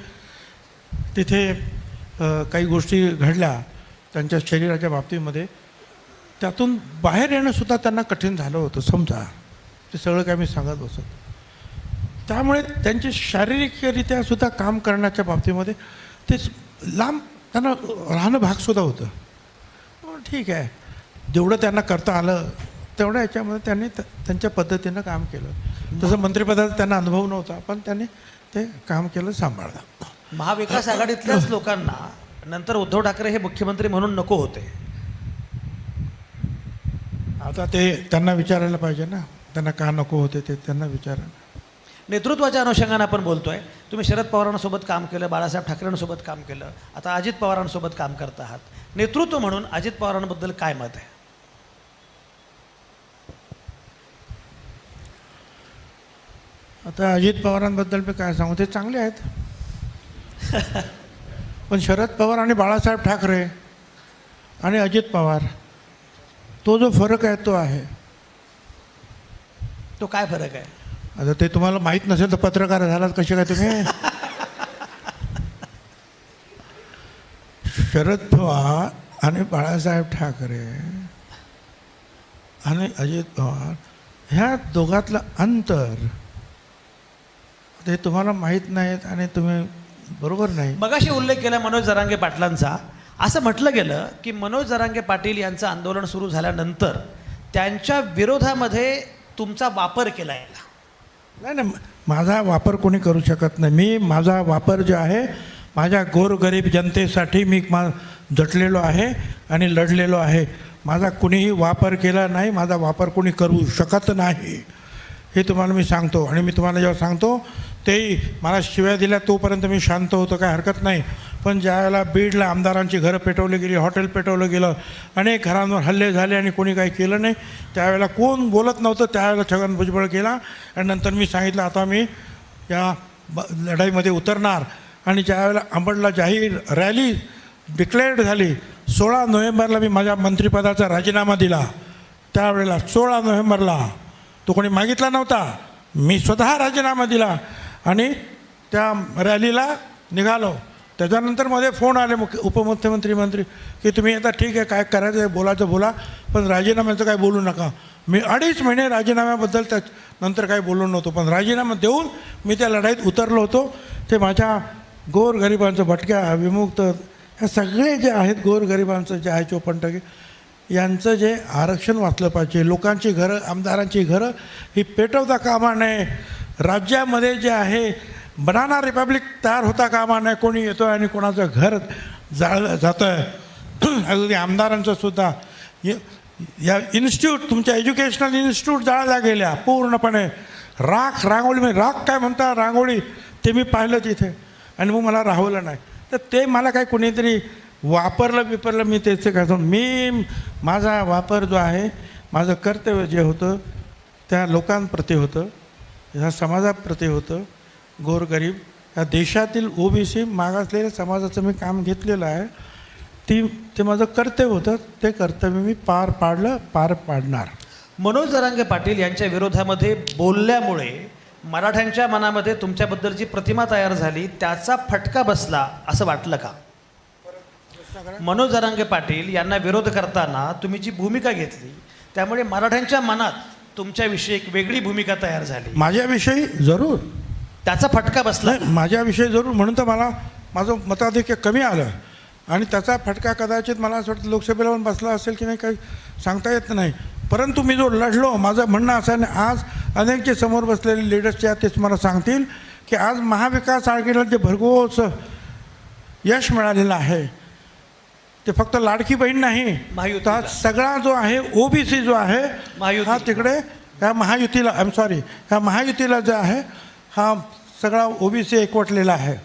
तिथे काही गोष्टी घडल्या त्यांच्या शरीराच्या बाबतीमध्ये, त्यातून बाहेर येणंसुद्धा त्यांना कठीण झालं होतं. समजा ते सगळं काय मी सांगत बसत. त्यामुळे त्यांचे शारीरिकरित्या सुद्धा काम करण्याच्या बाबतीमध्ये ते लांब त्यांना राहणं भागसुद्धा होतं. ठीक आहे, जेवढं त्यांना करता आलं तेवढ्या याच्यामध्ये त्यांनी त्यांच्या पद्धतीनं काम केलं. तसं मंत्रिपदाचा त्यांना अनुभव नव्हता, पण त्यांनी ते काम केलं, सांभाळलं. महाविकास आघाडीतल्याच लोकांना नंतर उद्धव ठाकरे हे मुख्यमंत्री म्हणून नको होते. आता ते त्यांना विचारायला पाहिजे ना, त्यांना का नको होते ते त्यांना विचारा. नेतृत्वाच्या अनुषंगाने आपण बोलतोय. तुम्ही शरद पवारांसोबत काम केलं, बाळासाहेब ठाकरेंसोबत काम केलं, आता अजित पवारांसोबत काम करत आहात. नेतृत्व म्हणून अजित पवारांबद्दल काय मत आहे? आता अजित पवारांबद्दल मी काय सांगू, ते चांगले आहेत. पण शरद पवार आणि बाळासाहेब ठाकरे आणि अजित पवार, तो जो फरक आहे तो आहे. तो काय फरक आहे? आता ते तुम्हाला माहीत नसेल तर पत्रकार झालात कसे काय तुम्ही. शरद पवार आणि बाळासाहेब ठाकरे आणि अजित पवार ह्या दोघातलं अंतर ते तुम्हाला माहीत नाहीत आणि तुम्ही बरोबर नाही. मगाशी उल्लेख केला मनोज जरांगे पाटलांचा. असं म्हटलं गेलं की मनोज जरांगे पाटील यांचं आंदोलन सुरू झाल्यानंतर त्यांच्या विरोधामध्ये तुमचा वापर केला आहे. नाही नाही, माझा वापर कोणी करू शकत नाही. मी माझा वापर जो आहे माझ्या गोरगरीब जनतेसाठी मी झटलेलो आहे आणि लढलेलो आहे. माझा कुणीही वापर केला नाही, माझा वापर कोणी करू शकत नाही, हे तुम्हाला मी सांगतो. आणि मी तुम्हाला जेव्हा सांगतो तेही मला शिव्या दिल्या तोपर्यंत मी शांत होतो, काय हरकत नाही. पण ज्यावेळेला बीडला आमदारांची घरं पेटवली गेली, हॉटेल पेटवलं गेलं, अनेक घरांवर हल्ले झाले आणि कोणी काही केलं नाही, त्यावेळेला कोण बोलत नव्हतं, त्यावेळेला छगन भुजबळ केला. आणि नंतर मी सांगितलं आता मी या लढाईमध्ये उतरणार. आणि ज्यावेळेला अंबडला जाहीर रॅली डिक्लेअर्ड झाली, 16 नोव्हेंबरला मी माझ्या मंत्रिपदाचा राजीनामा दिला. त्यावेळेला 16 नोव्हेंबरला तो कोणी मागितला नव्हता, मी स्वतः राजीनामा दिला आणि त्या रॅलीला निघालो. त्याच्यानंतर मध्ये फोन आले उपमुख्यमंत्री की तुम्ही आता ठीक आहे, काय करायचं आहे बोलायचं बोला, पण राजीनाम्याचं काय बोलू नका. मी 2.5 महिने राजीनाम्याबद्दल त्यानंतर काही बोललो नव्हतो, पण राजीनामा देऊन मी त्या लढाईत उतरलो होतो. ते माझ्या गोरगरिबांचं, भटक्या, विमुक्त, ह्या सगळे जे आहेत गोरगरिबांचं जे आहे 54% यांचं जे आरक्षण वाचलं पाहिजे. लोकांची घरं, आमदारांची घरं ही पेटवता कामा नये. राज्यामध्ये जे आहे बनाना रिपब्लिक तयार होता कामा नये. कोणी येतो आणि कोणाचं घर जाळलं जातं आहे. अगदी आमदारांचं सुद्धा या इन्स्टिट्यूट, तुमच्या एज्युकेशनल इन्स्टिट्यूट जाळल्या गेल्या पूर्णपणे. राख, रांगोळी, म्हणजे राख काय म्हणता, रांगोळी, ते मी पाहिलं तिथे आणि मग मला राहवलं नाही. तर ते मला काय कोणीतरी वापरलं मी त्याचं काय सांगू. मी माझा वापर जो आहे, माझं कर्तव्य जे होतं त्या लोकांप्रती होतं, ह्या समाजाप्रती होतं. गोरगरीब ह्या देशातील OBC मागासलेल्या समाजाचं मी काम घेतलेलं आहे. ते माझं कर्तव्य होतं, ते कर्तव्य मी पार पाडणार. मनोज जरांगे पाटील यांच्या विरोधामध्ये बोलल्यामुळे मराठ्यांच्या मनामध्ये तुमच्याबद्दलची प्रतिमा तयार झाली, त्याचा फटका बसला असं वाटलं का? मनोज जरांगे पाटील यांना विरोध करताना तुम्ही जी भूमिका घेतली त्यामुळे मराठ्यांच्या मनात तुमच्याविषयी एक वेगळी भूमिका तयार झाली. माझ्याविषयी जरूर त्याचा फटका बसला. माझ्याविषयी जरूर, म्हणून तर मला माझं मताधिक्य कमी आलं आणि त्याचा फटका कदाचित मला असं वाटतं लोकसभेला पण बसला असेल की नाही काही सांगता येत नाही. परंतु मी जो लढलो, माझं म्हणणं असं आहे, आज अनेक जे समोर बसलेले लीडर्स जे आहेत तेच मला सांगतील की आज महाविकास आघाडीला जे भरघोस यश मिळालेलं आहे ते फक्त लाडकी बहीण नाही, महायुतीला. सगळा जो आहे OBC जो आहे हा तिकडे ह्या महायुतीला, ह्या महायुतीला जो आहे हा सगळा OBC एकवटलेला आहे.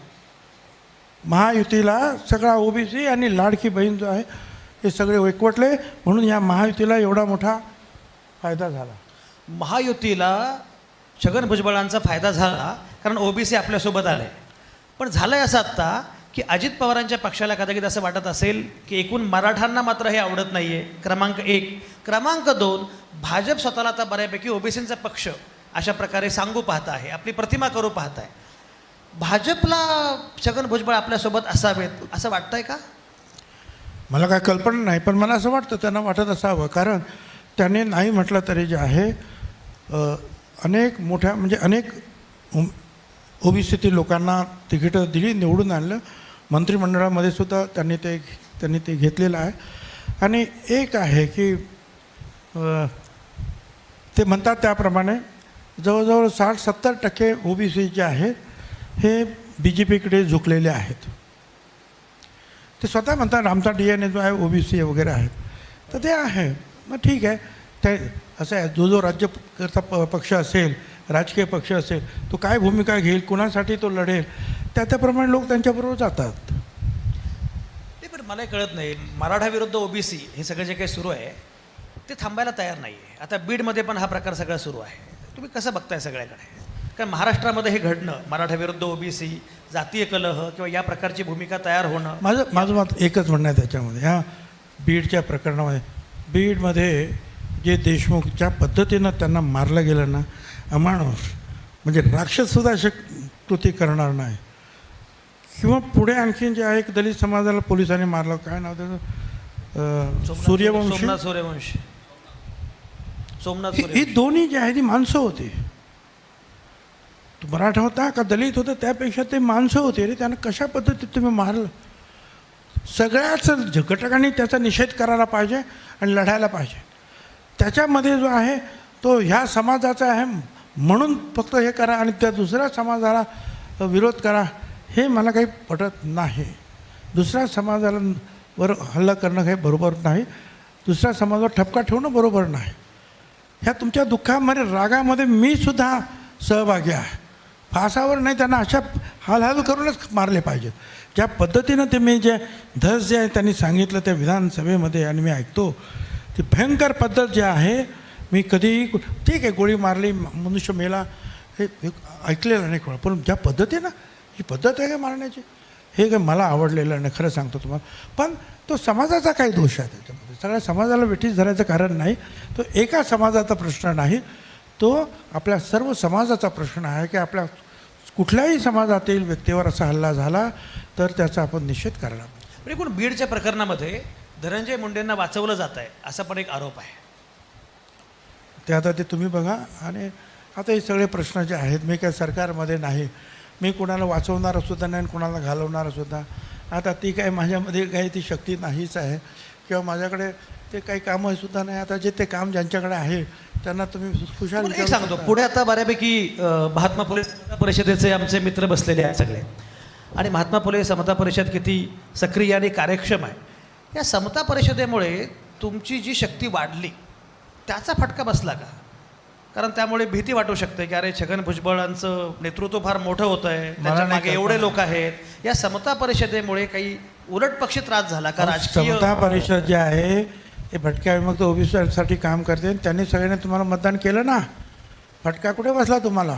महायुतीला सगळा OBC आणि लाडकी बहीण जो आहे हे सगळे एकवटले, म्हणून या महायुतीला एवढा मोठा फायदा झाला. महायुतीला छगन भुजबळांचा फायदा झाला कारण OBC आपल्यासोबत आले. पण झालं आहे असं आत्ता की अजित पवारांच्या पक्षाला कदाचित असं वाटत असेल की एकूण मराठांना मात्र हे आवडत नाही आहे, क्रमांक 1. क्रमांक 2, भाजप स्वतःला आता बऱ्यापैकी OBCंचा पक्ष अशा प्रकारे सांगू पाहत आहे, आपली प्रतिमा करू पाहत आहे. भाजपला छगन भुजबळ आपल्यासोबत असावेत असं वाटतंय का? मला काय कल्पना नाही, पण मला असं वाटतं त्यांना वाटत असावं. कारण त्याने नाही म्हटलं तरी जे आहे अनेक मोठ्या, म्हणजे अनेक OBCतील लोकांना तिकीटं दिली, निवडून आणलं. मंत्रिमंडळामध्ये सुद्धा त्यांनी ते घेतलेलं आहे. आणि एक आहे की ते म्हणतात त्याप्रमाणे जवळजवळ 60-70% OBC जे आहे हे BJPकडे झुकलेले आहेत. ते स्वतः म्हणतात आमचा DNA जो आहे OBC वगैरे आहेत. तर ते आहे, मग ठीक आहे. ते असं आहे, जो राज्यकर्ता पक्ष असेल, राजकीय पक्ष असेल, तो काय भूमिका घेईल, कुणासाठी तो लढेल, त्याप्रमाणे लोक त्यांच्याबरोबर जातात. ते पण मला कळत नाही, मराठा विरुद्ध OBC हे सगळं जे काही सुरू आहे ते थांबायला तयार नाही आहे. आता बीडमध्ये पण हा प्रकार सगळा सुरू आहे. तुम्ही कसं बघताय सगळ्याकडे? कारण महाराष्ट्रामध्ये हे घडणं, मराठा विरुद्ध OBC, जातीय कलह किंवा या प्रकारची भूमिका तयार होणं. माझं मत एकच म्हणणं आहे त्याच्यामध्ये. ह्या बीडच्या प्रकरणामध्ये, बीडमध्ये जे देशमुख ज्या पद्धतीनं त्यांना मारलं गेलं ना, अमानुष, म्हणजे राक्षससुद्धा अशी कृती करणार नाही. किंवा पुढे आणखीन जे आहे, एक दलित समाजाला पोलिसांनी मारलं, काय नाव त्याचं, सूर्यवंशी, सोमनाथ ही दोन्ही जी आहे ती माणसं होती. तो मराठा होता का दलित होता, त्यापेक्षा ते माणसं होते रे. त्यांना कशा पद्धतीत तुम्ही मारलं? सगळ्याच घटकांनी त्याचा निषेध करायला पाहिजे आणि लढायला पाहिजे. त्याच्यामध्ये जो आहे तो ह्या समाजाचा आहे म्हणून फक्त हे करा आणि त्या दुसऱ्या समाजाला विरोध करा, हे मला काही पटत नाही. दुसऱ्या समाजाला वर हल्ला करणं काही बरोबर नाही. दुसऱ्या समाजावर ठपका ठेवणं बरोबर नाही. ह्या तुमच्या दुःखामध्ये, रागामध्ये मी सुद्धा सहभागी आहे. फासावर नाही, त्यांना अशा हालहाल करूनच मारले पाहिजेत. ज्या पद्धतीनं ते मी जे धस जे आहे त्यांनी सांगितलं त्या विधानसभेमध्ये आणि मी ऐकतो, ती भयंकर पद्धत जी आहे, मी कधीही ठीक आहे गोळी मारली, मनुष्य मेला, हे ऐकलेलं नाही कोण, पण ज्या पद्धतीनं ही पद्धत आहे का मारण्याची, हे काय मला आवडलेलं नाही, खरं सांगतो तुम्हाला. पण तो समाजाचा काही दोष आहे त्याच्यामध्ये. सगळ्या समाजाला वेठीस धरायचं कारण नाही. तो एका समाजाचा प्रश्न नाही, तो आपल्या सर्व समाजाचा प्रश्न आहे की आपल्या कुठल्याही समाजातील व्यक्तीवर असा हल्ला झाला तर त्याचा आपण निषेध करायला. पण एकूण बीडच्या प्रकरणामध्ये धनंजय मुंडेंना वाचवलं जात आहे असा पण एक आरोप आहे. ते आता ते तुम्ही बघा. आणि आता हे सगळे प्रश्न जे आहेत, मी काय सरकारमध्ये नाही, मी कुणाला वाचवणारं सुद्धा नाही आणि कुणाला घालवणारं सुद्धा. आता ती काय माझ्यामध्ये काही ती शक्ती नाहीच आहे किंवा माझ्याकडे ते काही कामं सुद्धा नाही. आता जे ते काम ज्यांच्याकडे आहे त्यांना तुम्ही खुशाल एक सांगतो, पुढे आता बऱ्यापैकी महात्मा फुले समता परिषदेचे आमचे मित्र बसलेले आहेत सगळे, आणि महात्मा फुले समता परिषद किती सक्रिय आणि कार्यक्षम आहे. या समता परिषदेमुळे तुमची जी शक्ती वाढली त्याचा फटका बसला का? कारण त्यामुळे भीती वाटू शकते की अरे छगन भुजबळांचं नेतृत्व फार मोठं होतं आहे, त्याच्या मागे एवढे लोक आहेत. या समता परिषदेमुळे काही उलटपक्षी त्रास झाला का? राजकीय समता परिषद जे आहे हे भटक्या विमुक्त OBCसाठी काम करते. त्यांनी सगळ्यांनी तुम्हाला मतदान केलं ना, फटका कुठे बसला तुम्हाला?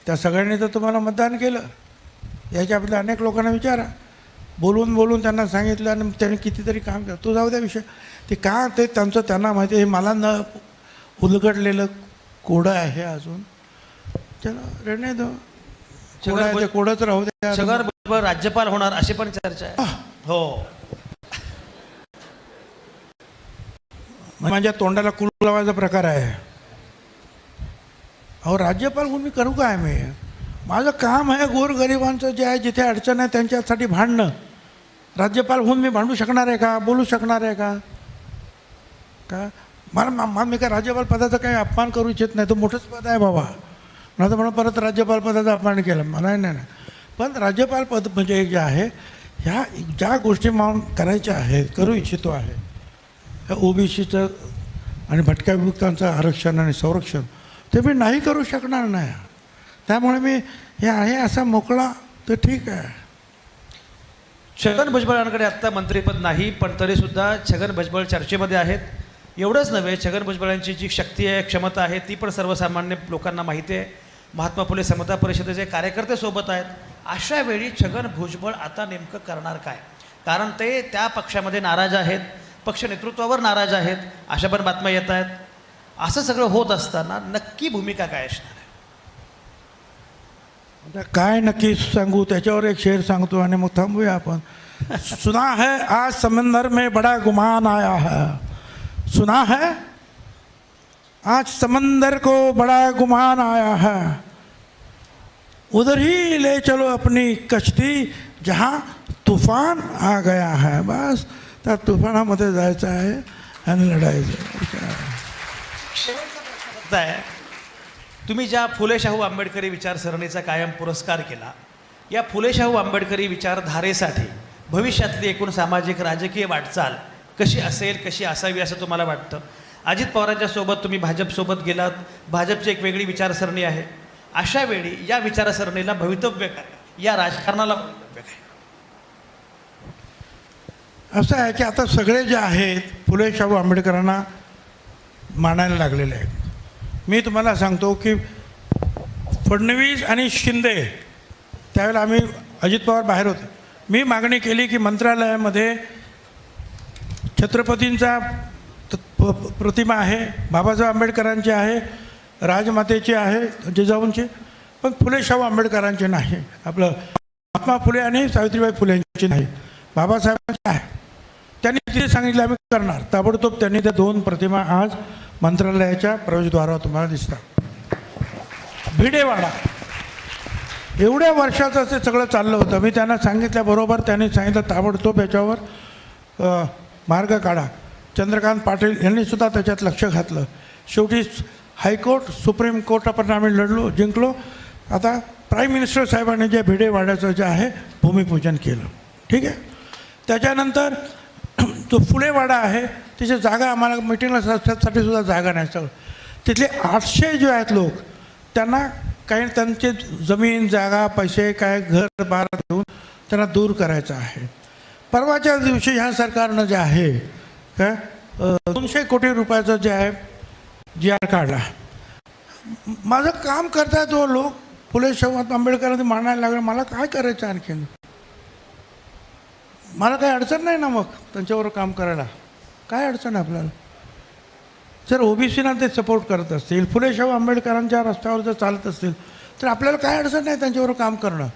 त्या सगळ्यांनी तर तुम्हाला मतदान केलं. याच्याबद्दल अनेक लोकांना विचारा, बोलून त्यांना सांगितलं आणि त्यांनी कितीतरी काम केलं. तो जाऊ द्या विषय, ते का ते त्यांचं त्यांना माहिती आहे. हे मला न उलगडलेलं कोडं आहे अजून. चला रेणे दो, कोडंच राहू द्या. छगन भुजबळ राज्यपाल होणार अशी पण चर्चा आहे. हो, माझ्या तोंडाला कुल लावायचा प्रकार आहे. अहो राज्यपाल म्हणून मी करू काय? मी माझं काम आहे गोरगरिबांचं जे आहे, जिथे अडचण आहे त्यांच्यासाठी भांडणं. राज्यपाल होऊन मी भांडू शकणार आहे का? बोलू शकणार आहे का? मला मी काय राज्यपाल पदाचा काही अपमान करू इच्छित नाही. तो मोठंच पद आहे बाबा, नाही तर म्हणून परत राज्यपाल पदाचा अपमान केला मला नाही. पण राज्यपाल पद म्हणजे जे आहे, ह्या ज्या गोष्टी मला करायच्या आहेत, करू इच्छितो आहे, OBCचं आणि भटक्या विमुक्तांचं आरक्षण आणि संरक्षण, ते मी नाही करू शकणार नाही. त्यामुळे मी हे आहे असा मोकळा, तर ठीक आहे. छगन भुजबळांकडे आत्ता मंत्रिपद नाही, पण तरीसुद्धा छगन भुजबळ चर्चेमध्ये आहेत. एवढंच नव्हे, छगन भुजबळांची जी शक्ती आहे, क्षमता आहे, ती पण सर्वसामान्य लोकांना माहिती आहे. महात्मा फुले समता परिषदेचे कार्यकर्ते सोबत आहेत. अशा वेळी छगन भुजबळ आता नेमकं करणार काय? कारण ते त्या पक्षामध्ये नाराज आहेत, पक्ष नेतृत्वावर नाराज आहेत, अशा पण बातम्या येत आहेत. असं सगळं होत असताना नक्की भूमिका काय असणार आहे? काय नक्की सांगू, त्याच्यावर एक शेर सांगतो आणि मग थांबूया आपण. सुना है आज समंदर में बड़ा गुमान आया है, सुना है आज समंदर को बड़ा गुमान आया है, उधर ही ले चलो अपनी कश्ती जहाँ तूफान आ गया है. बस त्या तुफानामध्ये जायचं आहे आणि लढायचं. बघताय, तुम्ही ज्या फुले शाहू आंबेडकरी विचारसरणीचा कायम पुरस्कार केला, या फुले शाहू आंबेडकरी विचारधारेसाठी भविष्यातली एकूण सामाजिक राजकीय वाटचाल कशी असेल, कशी असावी असं तुम्हाला वाटतं? अजित पवारांच्या सोबत तुम्ही भाजपसोबत गेलात, भाजपची एक वेगळी विचारसरणी आहे. अशा वेळी या विचारसरणीला भवितव्य काय, या राजकारणाला भवितव्य काय? असं आहे की आता सगळे जे आहेत फुले शाहू आंबेडकरांना मानायला लागलेले आहेत. मी तुम्हाला सांगतो की फडणवीस आणि शिंदे त्यावेळेला आम्ही अजित पवार बाहेर होते, मी मागणी केली की मंत्रालयामध्ये छत्रपतींचा प्रतिमा आहे, बाबासाहेब आंबेडकरांची आहे, राजमातेची आहे, जिजाऊंची, पण फुले शाहू आंबेडकरांची नाही. आपलं महात्मा फुले आणि सावित्रीबाई फुलेंची नाही, बाबासाहेबांची आहे. त्यांनी तिथे सांगितलं आम्ही करणार. ताबडतोब त्यांनी त्या 2 प्रतिमा आज मंत्रालयाच्या प्रवेशद्वारावर तुम्हाला दिसतात. भिडेवाडा एवढ्या वर्षाचं ते सगळं चाललं होतं. मी त्यांना सांगितल्याबरोबर त्यांनी सांगितलं ताबडतोब याच्यावर मार्ग काढा. चंद्रकांत पाटील यांनीसुद्धा त्याच्यात लक्ष घातलं. शेवटी हायकोर्ट, सुप्रीम कोर्टापर्यंत आम्ही लढलो, जिंकलो. आता प्राईम मिनिस्टर साहेबांनी जे भिडेवाड्याचं जे आहे भूमिपूजन केलं. ठीक आहे. त्याच्यानंतर जो फुलेवाडा आहे तिची जागा आम्हाला मिटिंगला साठी सुद्धा जागा नाही. सगळं तिथले 800 जे आहेत लोक, त्यांना काही त्यांचे जमीन जागा पैसे काय घर बार देऊन त्यांना दूर करायचं आहे. परवाच्या दिवशी ह्या सरकारनं जे आहे काय 200 कोटी रुपयाचं जे आहे GR काढला. माझं काम करताय तो लोक फुले शाहू आंबेडकरांनी मानायला लागलं. मला काय करायचं आणखीन? मला काही अडचण नाही ना मग त्यांच्यावर काम करायला. काय अडचण आहे आपल्याला? जर OBCना ते सपोर्ट करत असतील, फुले शाहू आंबेडकरांच्या रस्त्यावर जर चालत असतील, तर आपल्याला काय अडचण नाही त्यांच्यावर काम करणं.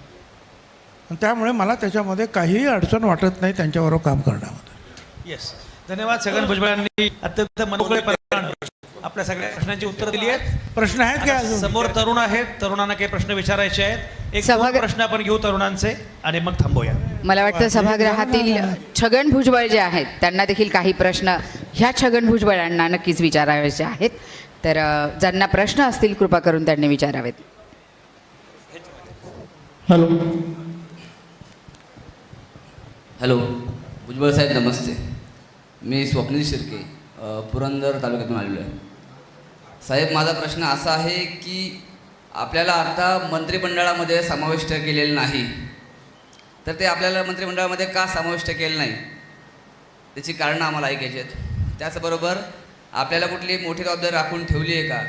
त्यामुळे मला त्याच्यामध्ये काहीही अडचण वाटत नाही त्यांच्याबरोबर काम करण्यामध्ये. येस, धन्यवाद. छगन भुजबळांनी अत्यंत मनोकळेपणाने आपल्या सगळ्या प्रश्नांची उत्तरं दिली आहेत. प्रश्न आहेत काय अजून? समोर तरुण आहेत, तरुणांना काही प्रश्न विचारायचे आहेत. एक सभागृह- 2 प्रश्न आपण घेऊ तरुणांचे आणि मग थांबूया. मला वाटतं सभागृहातील छगन भुजबळ जे आहेत त्यांना देखील काही प्रश्न ह्या छगन भुजबळांना नक्कीच विचारायचे आहेत. तर ज्यांना प्रश्न असतील कृपा करून त्यांनी विचारावेत. हॅलो हॅलो भुजबळ साहेब नमस्ते. मी स्वप्नील शिर्के पुरंदर तालुक्यातून आलेलो आहे. साहेब माझा प्रश्न असा आहे की आपल्याला आता मंत्रिमंडळामध्ये समाविष्ट केलेलं नाही, तर ते आपल्याला मंत्रिमंडळामध्ये का समाविष्ट केलं नाही त्याची कारणं आम्हाला ऐकायची आहेत. त्याचबरोबर आपल्याला कुठली मोठी जबाबदारी राखून ठेवली आहे का,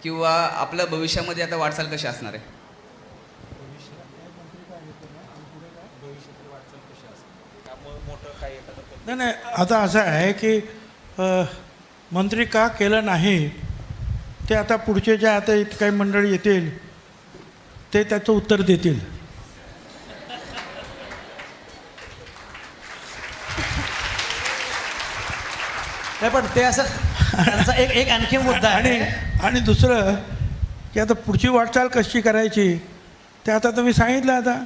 किंवा आपलं भविष्यामध्ये आता वाटचाल कशी असणार आहे? नाही, आता असं आहे की मंत्री का केलं नाही ते आता पुढचे जे आता काही मंडळी येतील ते त्याचं उत्तर देतील. नाही, पण ते असं त्यांचा एक आणखी मुद्दा आहे. आणि दुसरं की आता पुढची वाटचाल कशी करायची ते आता तुम्ही सांगितलं. आता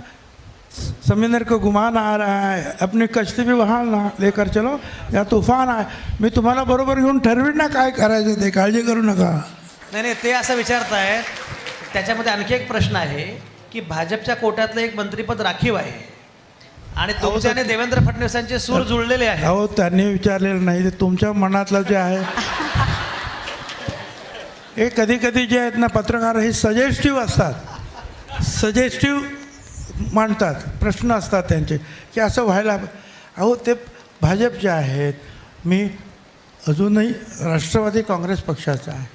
समुद्र को गुमान आ रहा है, अपनी कश्ती भी वहाँ लेकर चलो या तूफान आहे. मी तुम्हाला बरोबर घेऊन ठरवीन ना काय करायचं ते, काळजी करू नका. नाही, ते असं विचारतायत. त्याच्यामध्ये आणखी एक प्रश्न आहे की भाजपच्या कोट्यातलं एक मंत्रिपद राखीव आहे आणि तुमचे आणि देवेंद्र फडणवीसांचे सूर जुळलेले आहे. अहो त्यांनी विचारलेलं नाही, ते तुमच्या मनातलं जे आहे. हे कधी कधी जे आहेत ना पत्रकार हे सजेस्टिव्ह असतात, सजेस्टिव्ह मांडतात, प्रश्न असतात त्यांचे की असं व्हायला. अहो ते भाजप जे आहेत, मी अजूनही राष्ट्रवादी काँग्रेस पक्षाचा आहे.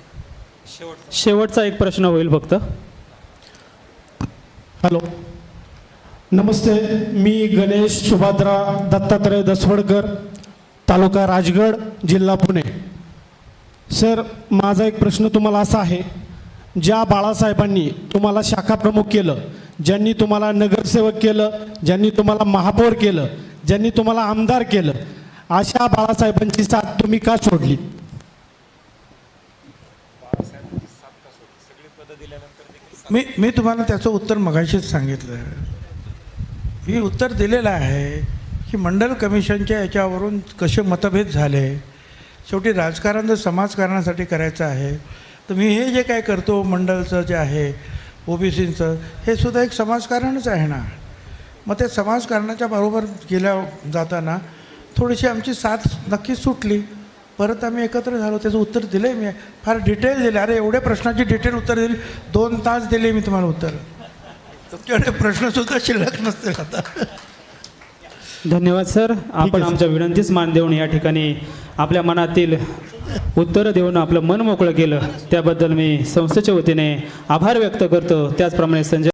शेवटचा एक प्रश्न होईल फक्त. हॅलो नमस्ते, मी गणेश सुभाद्रा दत्तात्रय दसवडकर, तालुका राजगड, जिल्हा पुणे. सर माझा एक प्रश्न तुम्हाला असा आहे, ज्या बाळासाहेबांनी तुम्हाला शाखा प्रमुख केलं, ज्यांनी तुम्हाला नगरसेवक केलं, ज्यांनी तुम्हाला महापौर केलं, ज्यांनी तुम्हाला आमदार केलं, अशा बाळासाहेबांची साथ तुम्ही का सोडली? मी तुम्हाला त्याचं उत्तर मगाशीच सांगितलं. मी उत्तर दिलेलं आहे की मंडल कमिशनच्या याच्यावरून कसे मतभेद झाले. शेवटी राजकारण जर समाजकारणासाठी करायचं आहे, तर मी हे जे काय करतो मंडळचं जे आहे OBCचं, हे सुद्धा एक समाजकारणच आहे ना. मग ते समाजकारणाच्या बरोबर जाताना थोडीशी आमची साथ नक्कीच सुटली. परत आम्ही एकत्र झालो. त्याचं उत्तर दिलं आहे मी, फार डिटेल दिलं. अरे एवढ्या प्रश्नाची डिटेल उत्तर दिली, 2 तास दिले मी तुम्हाला उत्तर. तुमच्याकडे प्रश्नसुद्धा शिल्लक नसतील आता. धन्यवाद सर. आपण आमच्या विनंतीस मान देऊन या ठिकाणी आपल्या मनातील उत्तरं देऊन आपलं मन मोकळं केलं, त्याबद्दल मी संस्थेच्या वतीने आभार व्यक्त करतो. त्याचप्रमाणे संजय